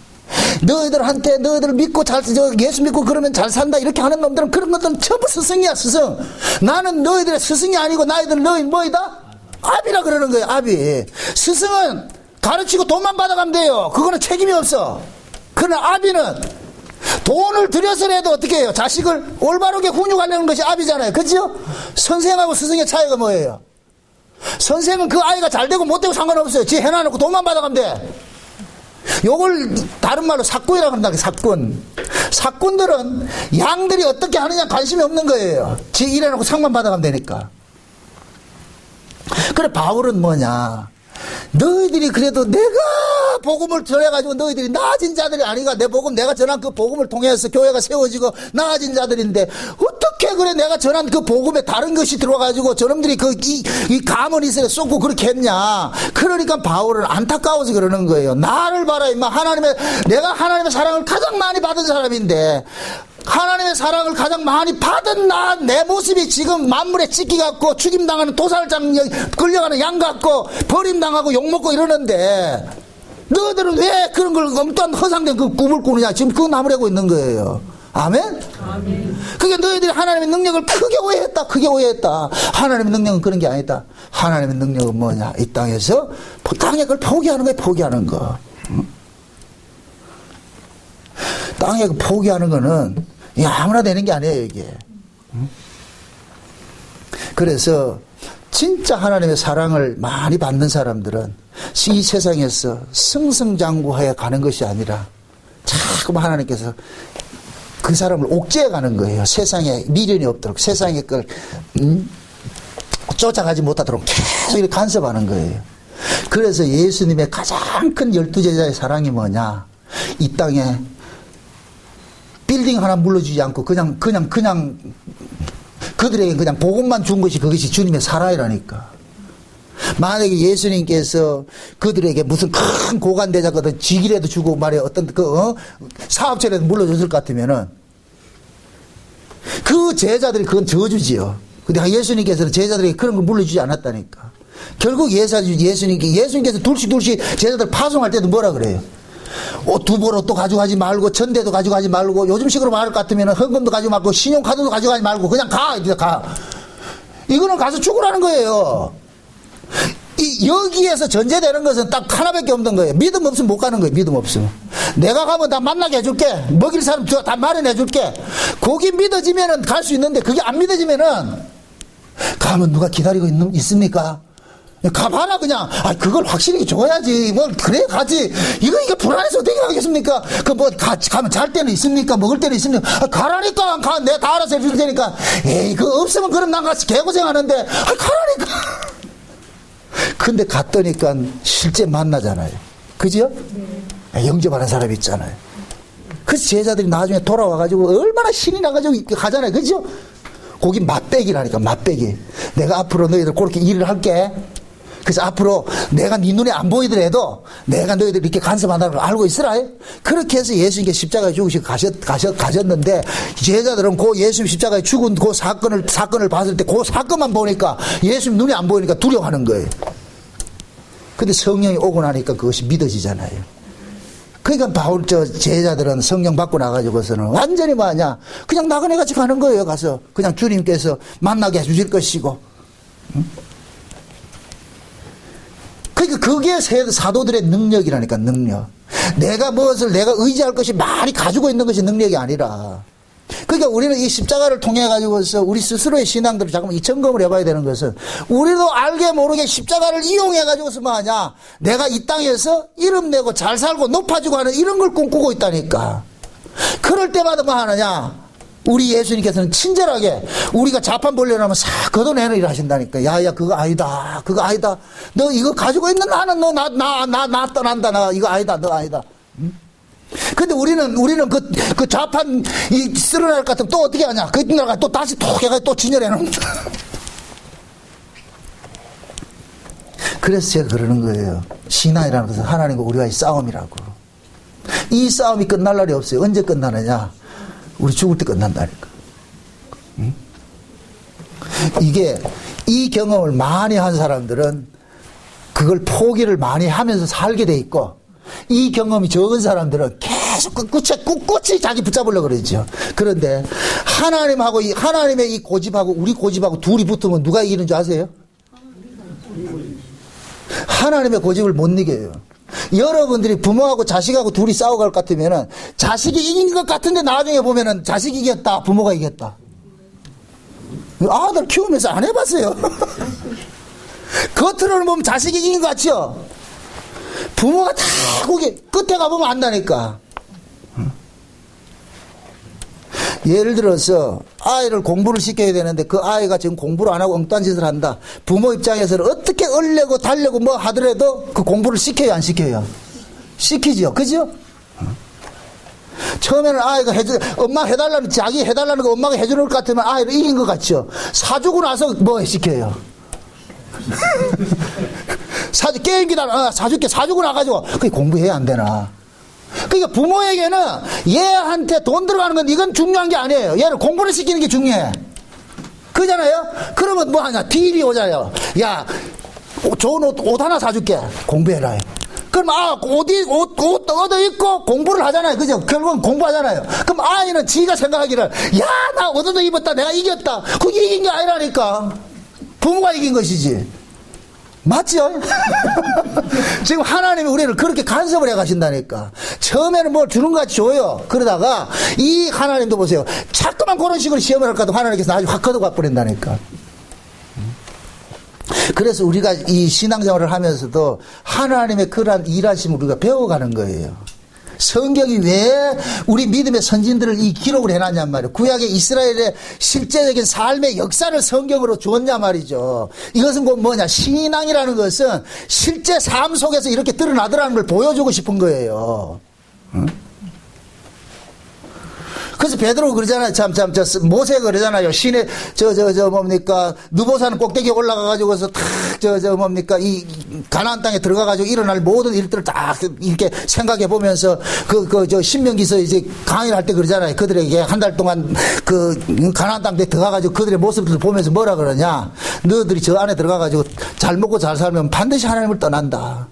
너희들한테 너희들 믿고 예수 믿고 그러면 잘 산다 이렇게 하는 놈들은, 그런 것들은 전부 스승이야, 스승. 나는 너희들의 스승이 아니고 너희들 뭐이다? 아비라 그러는 거예요. 아비. 스승은 가르치고 돈만 받아가면 돼요. 그거는 책임이 없어. 그러나 아비는 돈을 들여서라도 어떻게 해요? 자식을 올바르게 훈육하려는 것이 아비잖아요. 그죠? 선생하고 스승의 차이가 뭐예요? 선생은 그 아이가 잘 되고 못 되고 상관없어요. 지 해놔놓고 돈만 받아가면 돼. 요걸 다른 말로 사꾼이라고 한다. 사꾼. 사꾼들은 양들이 어떻게 하느냐 관심이 없는 거예요. 지 일해놓고 상만 받아가면 되니까. 그래 바울은 뭐냐, 너희들이 그래도 내가 복음을 전해가지고 너희들이 나아진 자들이 아니가. 내 복음, 내가 전한 그 복음을 통해서 교회가 세워지고 나아진 자들인데 어떻게 그래 내가 전한 그 복음에 다른 것이 들어와가지고 저놈들이 이 감언 이슬에 쏟고 그렇게 했냐. 그러니까 바울은 안타까워서 그러는 거예요. 나를 봐라 임마. 내가 하나님의 사랑을 가장 많이 받은 사람인데 하나님의 사랑을 가장 많이 받은 내 모습이 지금 만물에 찢기갖고 죽임당하는 도살장 끌려가는 양 같고 버림당하고 욕먹고 이러는데 너희들은 왜 그런 걸 엉뚱한 허상된 그 꿈을 꾸느냐. 지금 그거 나무래고 있는 거예요. 아멘? 그게 너희들이 하나님의 능력을 크게 오해했다. 하나님의 능력은 그런 게 아니다. 하나님의 능력은 뭐냐. 이 땅에서 땅의 걸 포기하는 거예요. 포기하는 거. 땅에 포기하는 거는 아무나 되는 게 아니에요, 이게. 그래서 진짜 하나님의 사랑을 많이 받는 사람들은 이 세상에서 승승장구하여 가는 것이 아니라 자꾸 하나님께서 그 사람을 옥죄해 가는 거예요. 세상에 미련이 없도록, 세상의 걸 쫓아가지 못하도록 계속 이렇게 간섭하는 거예요. 그래서 예수님의 가장 큰 12제자의 사랑이 뭐냐. 이 땅에 빌딩 하나 물러주지 않고 그냥 그들에게 그냥 복음만 준 것이 그것이 주님의 사랑이라니까. 만약에 예수님께서 그들에게 무슨 큰 고관대자거든 직이라도 주고 말이야 어떤 사업체라도 물러줬을 것 같으면은 그 제자들이 그건 저주지요. 근데 예수님께서는 제자들에게 그런 걸 물려주지 않았다니까. 결국 예수님께서 둘씩 제자들 파송할 때도 뭐라 그래요? 두벌 옷도 가져가지 말고 전대도 가져가지 말고 요즘식으로 말할 것 같으면 헌금도 가지고 말고 신용카드도 가져가지 말고 그냥 가. 이거는 가서 죽으라는 거예요. 여기에서 전제되는 것은 딱 하나밖에 없는 거예요. 믿음 없으면 못 가는 거예요. 믿음 없으면. 내가 가면 다 만나게 해줄게. 먹일 사람 다 마련해 줄게. 거기 믿어지면은 갈 수 있는데 그게 안 믿어지면은 가면 누가 기다리고 있습니까? 가봐라 그냥. 그걸 확실히 줘야지. 그래 가지. 이거 불안해서 어떻게 가겠습니까? 가면 잘 때는 있습니까? 먹을 때는 있습니까? 가라니까. 내가 다 알아서 해줄 테니까. 에이 그거 없으면 그럼 난 같이 개고생하는데. 가라니까. 근데 갔더니까 실제 만나잖아요. 그죠? 영접하는 사람이 있잖아요. 그래서 제자들이 나중에 돌아와가지고 얼마나 신이 나가지고 가잖아요. 그죠? 거기 맛배기라니까, 맛배기. 내가 앞으로 너희들 그렇게 일을 할게. 그래서 앞으로 내가 네 눈에 안 보이더라도 내가 너희들 이렇게 간섭한다는 걸 알고 있으라. 그렇게 해서 예수님께 십자가에 죽으시고 가셨는데 제자들은 그 예수님 십자가에 죽은 그 사건을 봤을 때 그 사건만 보니까 예수님 눈에 안 보이니까 두려워하는 거예요. 근데 성령이 오고 나니까 그것이 믿어지잖아요. 그러니까 제자들은 성령 받고 나가지고서는 완전히 뭐하냐. 그냥 나그네 같이 가는 거예요. 가서 그냥 주님께서 만나게 해주실 것이고. 그러니까 그게 사도들의 능력이라니까. 능력. 내가 의지할 것이 많이 가지고 있는 것이 능력이 아니라. 그러니까 우리는 이 십자가를 통해 가지고서 우리 스스로의 신앙들을 잠깐만 이 점검을 해봐야 되는 것은 우리도 알게 모르게 십자가를 이용해 가지고서 뭐하냐. 내가 이 땅에서 이름 내고 잘 살고 높아지고 하는 이런 걸 꿈꾸고 있다니까. 그럴 때마다 뭐 하느냐. 우리 예수님께서는 친절하게 우리가 자판 벌려면 싹 걷어내는 일을 하신다니까. 야야 그거 아니다. 그거 아니다. 너 이거 가지고 있는 나는 나 떠난다. 나 이거 아니다. 너 아니다. 응? 근데 우리는 그 자판 쓸어낼 것 같으면 또 어떻게 하냐. 그 나라가 또 다시 톡 해가지고 또 진열해놓는. 그래서 제가 그러는 거예요. 신앙이라는 것은 하나님과 우리와의 싸움이라고. 이 싸움이 끝날 날이 없어요. 언제 끝나느냐. 우리 죽을 때 끝난다니까. 응? 이 경험을 많이 한 사람들은 그걸 포기를 많이 하면서 살게 돼 있고, 이 경험이 적은 사람들은 계속 꿋꿋이 자기 붙잡으려고 그러죠. 그런데 하나님의 이 고집하고 우리 고집하고 둘이 붙으면 누가 이기는 줄 아세요? 하나님의 고집을 못 이겨요. 여러분들이 부모하고 자식하고 둘이 싸워갈 것 같으면은 자식이 이긴 것 같은데 나중에 보면은 자식이 이겼다, 부모가 이겼다. 아들 키우면서 안 해봤어요. 겉으로는 보면 자식이 이긴 것 같죠? 부모가 다 거기 끝에 가보면 안다니까. 예를 들어서 아이를 공부를 시켜야 되는데 그 아이가 지금 공부를 안 하고 엉뚱한 짓을 한다. 부모 입장에서는 어떻게 얼려고 달려고 뭐 하더라도 그 공부를 시켜요, 안 시켜요? 시키죠. 그죠? 처음에는 아이가 엄마 해달라는, 자기 해달라는 거 엄마가 해주는 것 같으면 아이를 이긴 것 같죠? 사주고 나서 뭐 시켜요? 게임기다, 사주고 나가지고, 그게 공부해야 안 되나? 그러니까 부모에게는 얘한테 돈 들어가는 건 이건 중요한 게 아니에요. 얘를 공부를 시키는 게 중요해. 그잖아요? 그러면 뭐 하냐? 딜이 오잖아요. 야, 좋은 옷 하나 사줄게. 공부해라. 그럼 옷 얻어 입고 공부를 하잖아요. 그죠? 결국은 공부하잖아요. 그럼 아이는 지가 생각하기를, 야, 나 옷 얻어 입었다. 내가 이겼다. 그게 이긴 게 아니라니까. 부모가 이긴 것이지. 맞죠? 지금 하나님이 우리를 그렇게 간섭을 해 가신다니까. 처음에는 뭘 주는 것 같이 줘요. 그러다가 이 하나님도 보세요. 자꾸만 그런 식으로 시험을 할까도 하나님께서 아주 확 걷어가 버린다니까. 그래서 우리가 이 신앙생활을 하면서도 하나님의 그러한 일하심을 우리가 배워가는 거예요. 성경이 왜 우리 믿음의 선진들을 이 기록을 해놨냔 말이에요. 구약의 이스라엘의 실제적인 삶의 역사를 성경으로 주었냐 말이죠. 이것은 곧 뭐냐, 신앙이라는 것은 실제 삶 속에서 이렇게 드러나더라는 걸 보여주고 싶은 거예요. 응? 그래서 베드로 그러잖아요. 모세가 그러잖아요. 시내, 뭡니까, 누보산 꼭대기에 올라가가지고서 이 가나안 땅에 들어가가지고 일어날 모든 일들을 딱 이렇게 생각해 보면서 신명기서 이제 강의를 할 때 그러잖아요. 그들에게 한 달 동안 가나안 땅에 들어가가지고 그들의 모습들을 보면서 뭐라 그러냐. 너희들이 저 안에 들어가가지고 잘 먹고 잘 살면 반드시 하나님을 떠난다.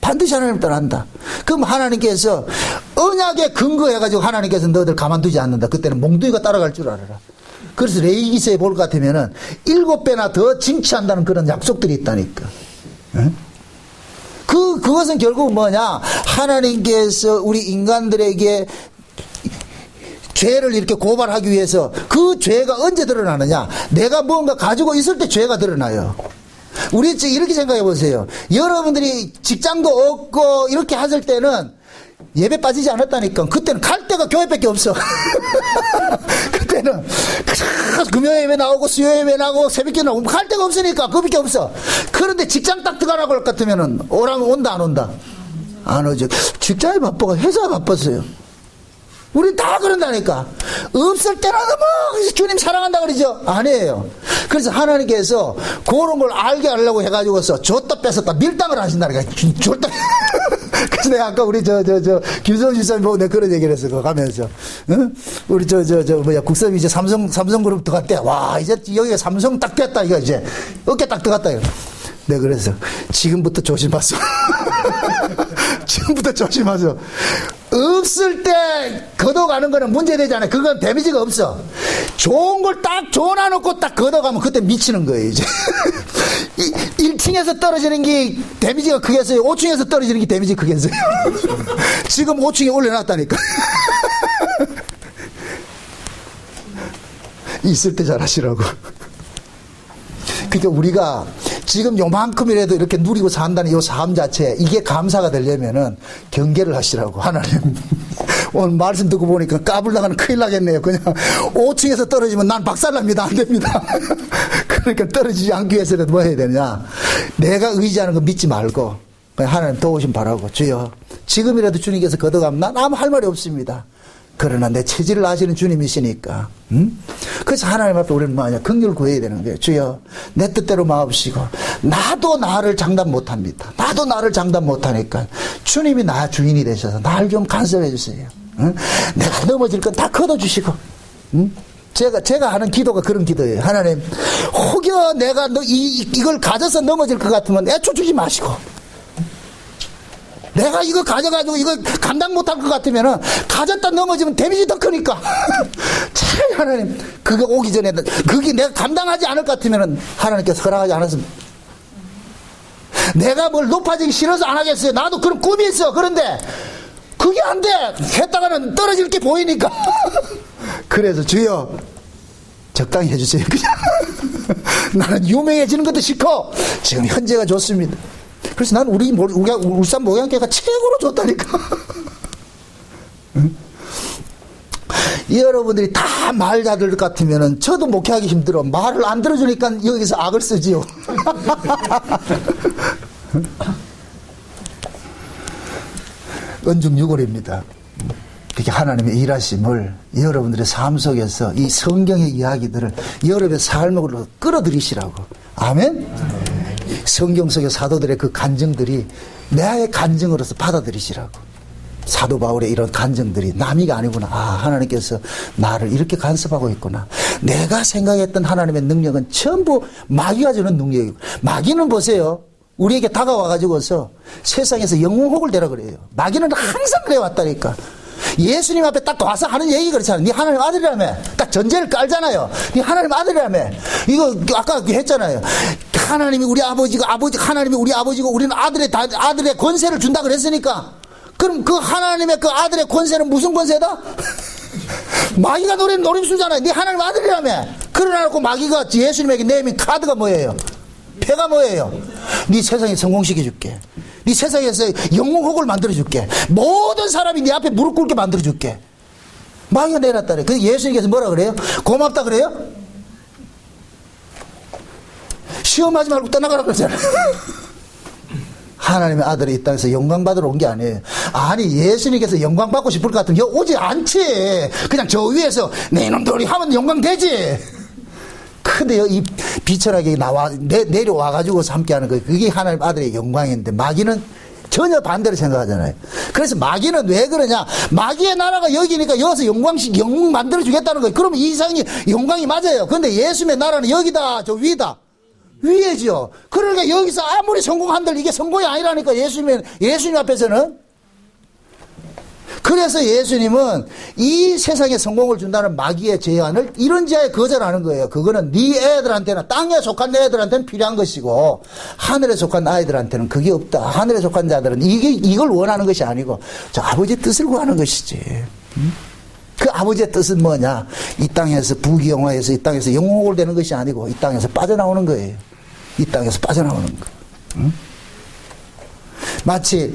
반드시 하나님을 떠난다. 그럼 하나님께서 언약에 근거해가지고 하나님께서 너희들 가만두지 않는다. 그때는 몽둥이가 따라갈 줄 알아라. 그래서 레위기서에 볼 것 같으면은 7배나 더 징치한다는 그런 약속들이 있다니까. 응? 그것은 결국 뭐냐? 하나님께서 우리 인간들에게 죄를 이렇게 고발하기 위해서 그 죄가 언제 드러나느냐? 내가 뭔가 가지고 있을 때 죄가 드러나요. 우리 이렇게 생각해 보세요. 여러분들이 직장도 없고 이렇게 하실 때는 예배 빠지지 않았다니까. 그때는 갈 데가 교회밖에 없어. 그때는 금요 예배 나오고 수요 예배 나오고 새벽기도 나오고 갈 데가 없으니까 그밖에 없어. 그런데 직장 딱 들어가라고 할 것 같으면은 오라면 온다 안 온다? 안 오죠. 직장이 바빠가 회사가 바빴어요. 우린 다 그런다니까. 없을 때는 뭐 주님 사랑한다 그러죠. 아니에요. 그래서 하나님께서 그런 걸 알게 하려고 해가지고서 줬다 뺏었다 밀당을 하신다니까. 줬다. 그래서 내가 아까 우리 김수원 집사님 보고 내가 그런 얘기를 했어. 그거 가면서. 응? 우리 국섭이 이제 삼성그룹 들어갔대. 와, 이제 여기가 삼성 딱 됐다. 이거 이제 어깨 딱 들어갔다. 이거. 내가 그래서 지금부터 조심하소. 지금부터 조심하소. 없을 때 걷어가는 거는 문제되지 않아요. 그건 데미지가 없어. 좋은 걸 딱 줘놔놓고 딱 걷어가면 그때 미치는 거예요, 이제. 1층에서 떨어지는 게 데미지가 크겠어요? 5층에서 떨어지는 게 데미지 크겠어요? 지금 5층에 올려놨다니까. 있을 때 잘하시라고. 그러니까 우리가 지금 요만큼이라도 이렇게 누리고 산다는 이 삶 자체, 이게 감사가 되려면은 경계를 하시라고, 하나님. 오늘 말씀 듣고 보니까 까불다가는 큰일 나겠네요. 그냥 5층에서 떨어지면 난 박살납니다. 안 됩니다. 그러니까 떨어지지 않기 위해서라도 뭐 해야 되냐. 내가 의지하는 거 믿지 말고, 하나님 도우심 바라고, 주여, 지금이라도 주님께서 걷어가면 난 아무 할 말이 없습니다. 그러나 내 체질을 아시는 주님이시니까. 그래서 하나님 앞에 우리는 뭐냐, 긍휼을 구해야 되는 거예요. 주여, 내 뜻대로 마옵시고, 나도 나를 장담 못합니다. 나도 나를 장담 못하니까 주님이 나 주인이 되셔서 날 좀 간섭해 주세요. 내가 넘어질 건 다 걷어주시고. 제가 하는 기도가 그런 기도예요. 하나님, 혹여 내가 이걸 가져서 넘어질 것 같으면 애초 주지 마시고, 내가 이거 가져가지고 이거 감당 못할 것 같으면은 가졌다 넘어지면 데미지 더 크니까. 차라리 하나님, 그거 오기 전에 그게 내가 감당하지 않을 것 같으면은 하나님께서 허락하지 않았습니다. 내가 뭘 높아지기 싫어서 안 하겠어요. 나도 그런 꿈이 있어. 그런데 그게 안 돼. 했다가는 떨어질 게 보이니까. 그래서 주여, 적당히 해주세요. 그냥. 나는 유명해지는 것도 싫고 지금 현재가 좋습니다. 그래서 나는 우리 울산 목양교회가 최고로 좋다니까. 응? 여러분들이 다 말자들 같으면은 저도 목회하기 힘들어. 말을 안 들어주니까 여기서 악을 쓰지요. 은중유골입니다. 이렇게 하나님의 일하심을 여러분들의 삶 속에서 이 성경의 이야기들을 여러분의 삶으로 끌어들이시라고. 아멘? 성경 속의 사도들의 그 간증들이 내 간증으로서 받아들이시라고. 사도 바울의 이런 간증들이 남이가 아니구나. 아, 하나님께서 나를 이렇게 간섭하고 있구나. 내가 생각했던 하나님의 능력은 전부 마귀가 주는 능력이고, 마귀는 보세요. 우리에게 다가와가지고서 세상에서 영웅혹을 대라 그래요. 마귀는 항상 그래 왔다니까. 예수님 앞에 딱 와서 하는 얘기 그렇잖아요. 네 하나님 아들이라며. 딱 전제를 깔잖아요. 네 하나님 아들이라며. 이거 아까 했잖아요. 하나님이 우리 아버지고, 하나님이 우리 아버지고, 우리는 아들의 권세를 준다 그랬으니까. 그럼 그 하나님의 그 아들의 권세는 무슨 권세다? 마귀가 노리는 노림수잖아요. 네 하나님 아들이라며. 그러나놓고 마귀가 예수님에게 내민 카드가 뭐예요? 패가 뭐예요? 네 세상에 성공시켜줄게. 네 세상에서 영웅혹을 만들어줄게. 모든 사람이 네 앞에 무릎 꿇게 만들어줄게. 마귀가 내놨다래. 그래서 예수님께서 뭐라 그래요? 고맙다 그래요? 시험하지 말고 떠나가라 그러잖아요. 하나님의 아들이 이 땅에서 영광받으러 온 게 아니에요. 아니, 예수님께서 영광받고 싶을 것 같으면 오지 않지. 그냥 저 위에서 내 이놈들이 하면 영광되지. 근데 이 비천하게 내려와가지고서 함께하는 거예요. 그게 하나님 아들의 영광인데, 마귀는 전혀 반대로 생각하잖아요. 그래서 마귀는 왜 그러냐? 마귀의 나라가 여기니까 여기서 영광 만들어주겠다는 거예요. 그러면 이 이상이 영광이 맞아요. 근데 예수님의 나라는 여기다, 저 위다. 위에죠. 그러니까 여기서 아무리 성공한들 이게 성공이 아니라니까, 예수님 앞에서는. 그래서 예수님은 이 세상에 성공을 준다는 마귀의 제안을 이런 제안에 거절하는 거예요. 그거는 네 애들한테는, 땅에 속한 내 애들한테는 필요한 것이고, 하늘에 속한 아이들한테는 그게 없다. 하늘에 속한 자들은 이걸 원하는 것이 아니고 저 아버지의 뜻을 구하는 것이지. 그 아버지의 뜻은 뭐냐? 이 땅에서 부귀영화해서 이 땅에서 영웅을 되는 것이 아니고 이 땅에서 빠져나오는 거예요. 이 땅에서 빠져나오는 거. 마치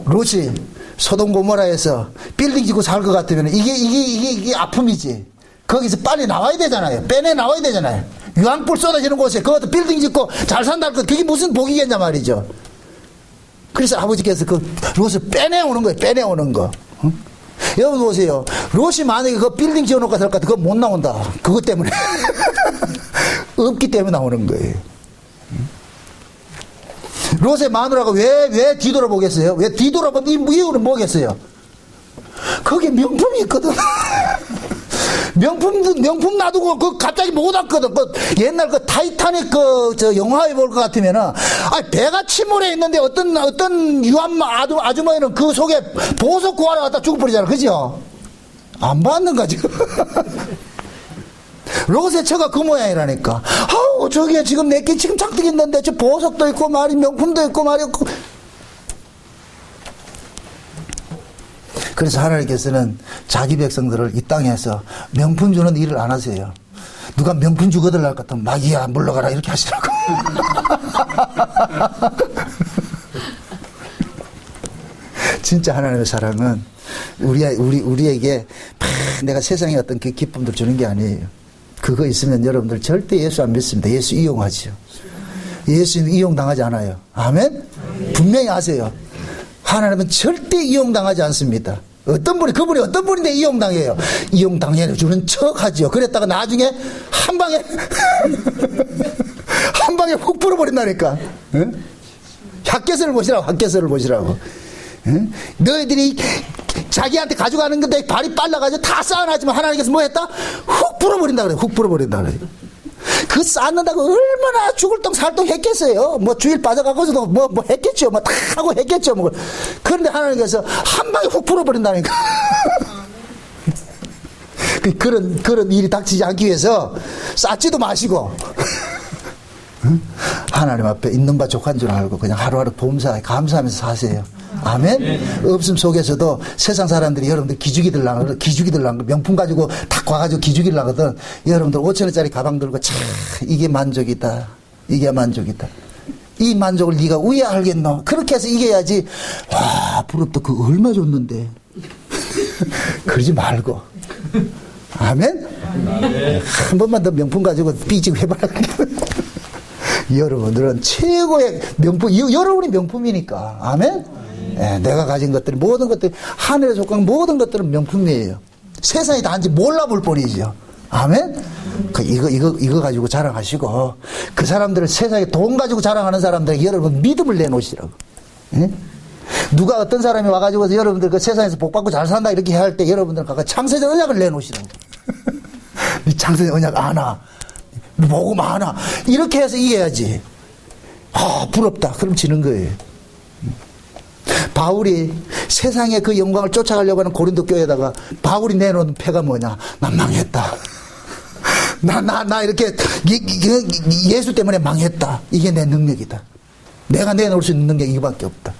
롯이 소돔 고모라에서 빌딩 짓고 살 것 같으면 이게 아픔이지. 거기서 빨리 나와야 되잖아요. 빼내 나와야 되잖아요. 유황불 쏟아지는 곳에 그것도 빌딩 짓고 잘 산다 할 것, 그게 무슨 복이겠냐 말이죠. 그래서 아버지께서 그 롯을 빼내오는 거예요. 빼내오는 거. 여러분 보세요. 롯이 만약에 그 빌딩 지어놓고 살 것 같아, 그거 못 나온다. 그것 때문에. 없기 때문에 나오는 거예요. 롯의 마누라가 왜 뒤돌아보겠어요? 왜 뒤돌아본 이유는 뭐겠어요? 거기에 명품이 있거든. 명품 놔두고 그 갑자기 못 왔거든. 그 옛날 그 타이타닉 저 영화에 볼 것 같으면은, 배가 침몰해 있는데 어떤 유한 아주머니는 그 속에 보석 구하러 갔다 죽어버리잖아. 그죠? 안 받는 거지. 롯의 처가 그 모양이라니까. 아우, 저기에 지금 내게 지금 잔뜩 있는데 저 보석도 있고 말이 명품도 있고 말이 없고. 그래서 하나님께서는 자기 백성들을 이 땅에서 명품 주는 일을 안 하세요. 누가 명품 주거들 할 것 같으면 마귀야 물러가라 이렇게 하시라고. 진짜 하나님의 사랑은 우리에게 내가 세상에 어떤 그 기쁨들 주는 게 아니에요. 그거 있으면 여러분들 절대 예수 안 믿습니다. 예수 이용하죠. 예수는 이용당하지 않아요. 아멘? 분명히 아세요. 하나님은 절대 이용당하지 않습니다. 그분이 어떤 분인데 이용당해요. 이용당해주는 척 하죠. 그랬다가 나중에 한 방에 훅 풀어버린다니까. 응? 학개설을 보시라고. 응? 너희들이 자기한테 가져가는 건데 발이 빨라가지고 다 쌓아놨지만 하나님께서 뭐 했다? 훅 풀어버린다 그래요. 훅 풀어버린다 그래요. 그 쌓는다고 얼마나 죽을 똥 살똥 했겠어요. 뭐 주일 빠져가고서도 뭐 했겠죠. 뭐 다 하고 했겠죠. 뭐. 그런데 하나님께서 한 방에 훅 풀어버린다니까. 그런 일이 닥치지 않기 위해서 쌓지도 마시고. 하나님 앞에 있는 바 족한 줄 알고 그냥 하루하루 범사에 감사하면서 사세요. 아멘? 없음 속에서도 세상 사람들이 여러분들 기죽이들 나거든. 명품 가지고 탁 와가지고 기죽이들 나거든. 여러분들 5,000원짜리 가방 들고 참 이게 만족이다. 이 만족을 네가 왜 알겠노? 그렇게 해서 이겨야지. 와, 부럽다. 그거 얼마 줬는데. 그러지 말고. 아멘? 한 번만 더 명품 가지고 삐지고 해봐라. 여러분들은 최고의 명품, 여러분이 명품이니까. 아멘? 예, 내가 가진 것들이, 모든 것들이, 하늘에 속한 모든 것들은 명품이에요. 세상이 다인지 몰라볼 뿐이죠. 아멘? 이거 가지고 자랑하시고, 그 사람들을 세상에 돈 가지고 자랑하는 사람들에게 여러분 믿음을 내놓으시라고. 예? 누가 어떤 사람이 와가지고 여러분들 그 세상에서 복받고 잘 산다 이렇게 할 때 여러분들은 각각 창세전 언약을 내놓으시라고. 이 창세전 언약 아나? 뭐고 많아? 이렇게 해서 이겨야지. 아, 부럽다. 그럼 지는 거예요. 바울이 세상의 그 영광을 쫓아가려고 하는 고린도 교회에다가 바울이 내놓은 패가 뭐냐? 난 망했다. 나 이렇게 예수 때문에 망했다. 이게 내 능력이다. 내가 내놓을 수 있는 능력이 이거밖에 없다.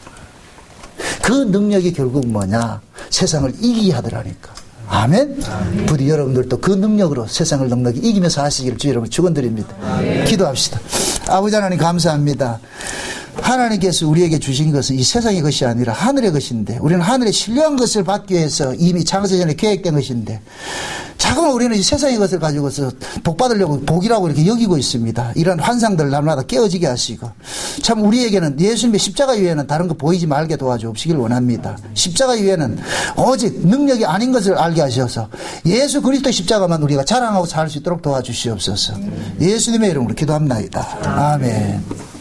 그 능력이 결국 뭐냐? 세상을 이기게 하더라니까. 아멘? 부디 여러분들도 그 능력으로 세상을 넉넉히 이기면서 하시기를 주 여러분 축원드립니다. 기도합시다. 아버지 하나님 감사합니다. 하나님께서 우리에게 주신 것은 이 세상의 것이 아니라 하늘의 것인데 우리는 하늘의 신령한 것을 받기 위해서 이미 창세전에 계획된 것인데 자꾸만 우리는 이 세상의 것을 가지고서 복 받으려고 복이라고 이렇게 여기고 있습니다. 이런 환상들 날마다 깨어지게 하시고 참 우리에게는 예수님의 십자가 위에는 다른 거 보이지 말게 도와주옵시길 원합니다. 십자가 위에는 오직 능력이 아닌 것을 알게 하셔서 예수 그리스도 십자가만 우리가 자랑하고 살 수 있도록 도와주시옵소서. 예수님의 이름으로 기도합니다. 아멘.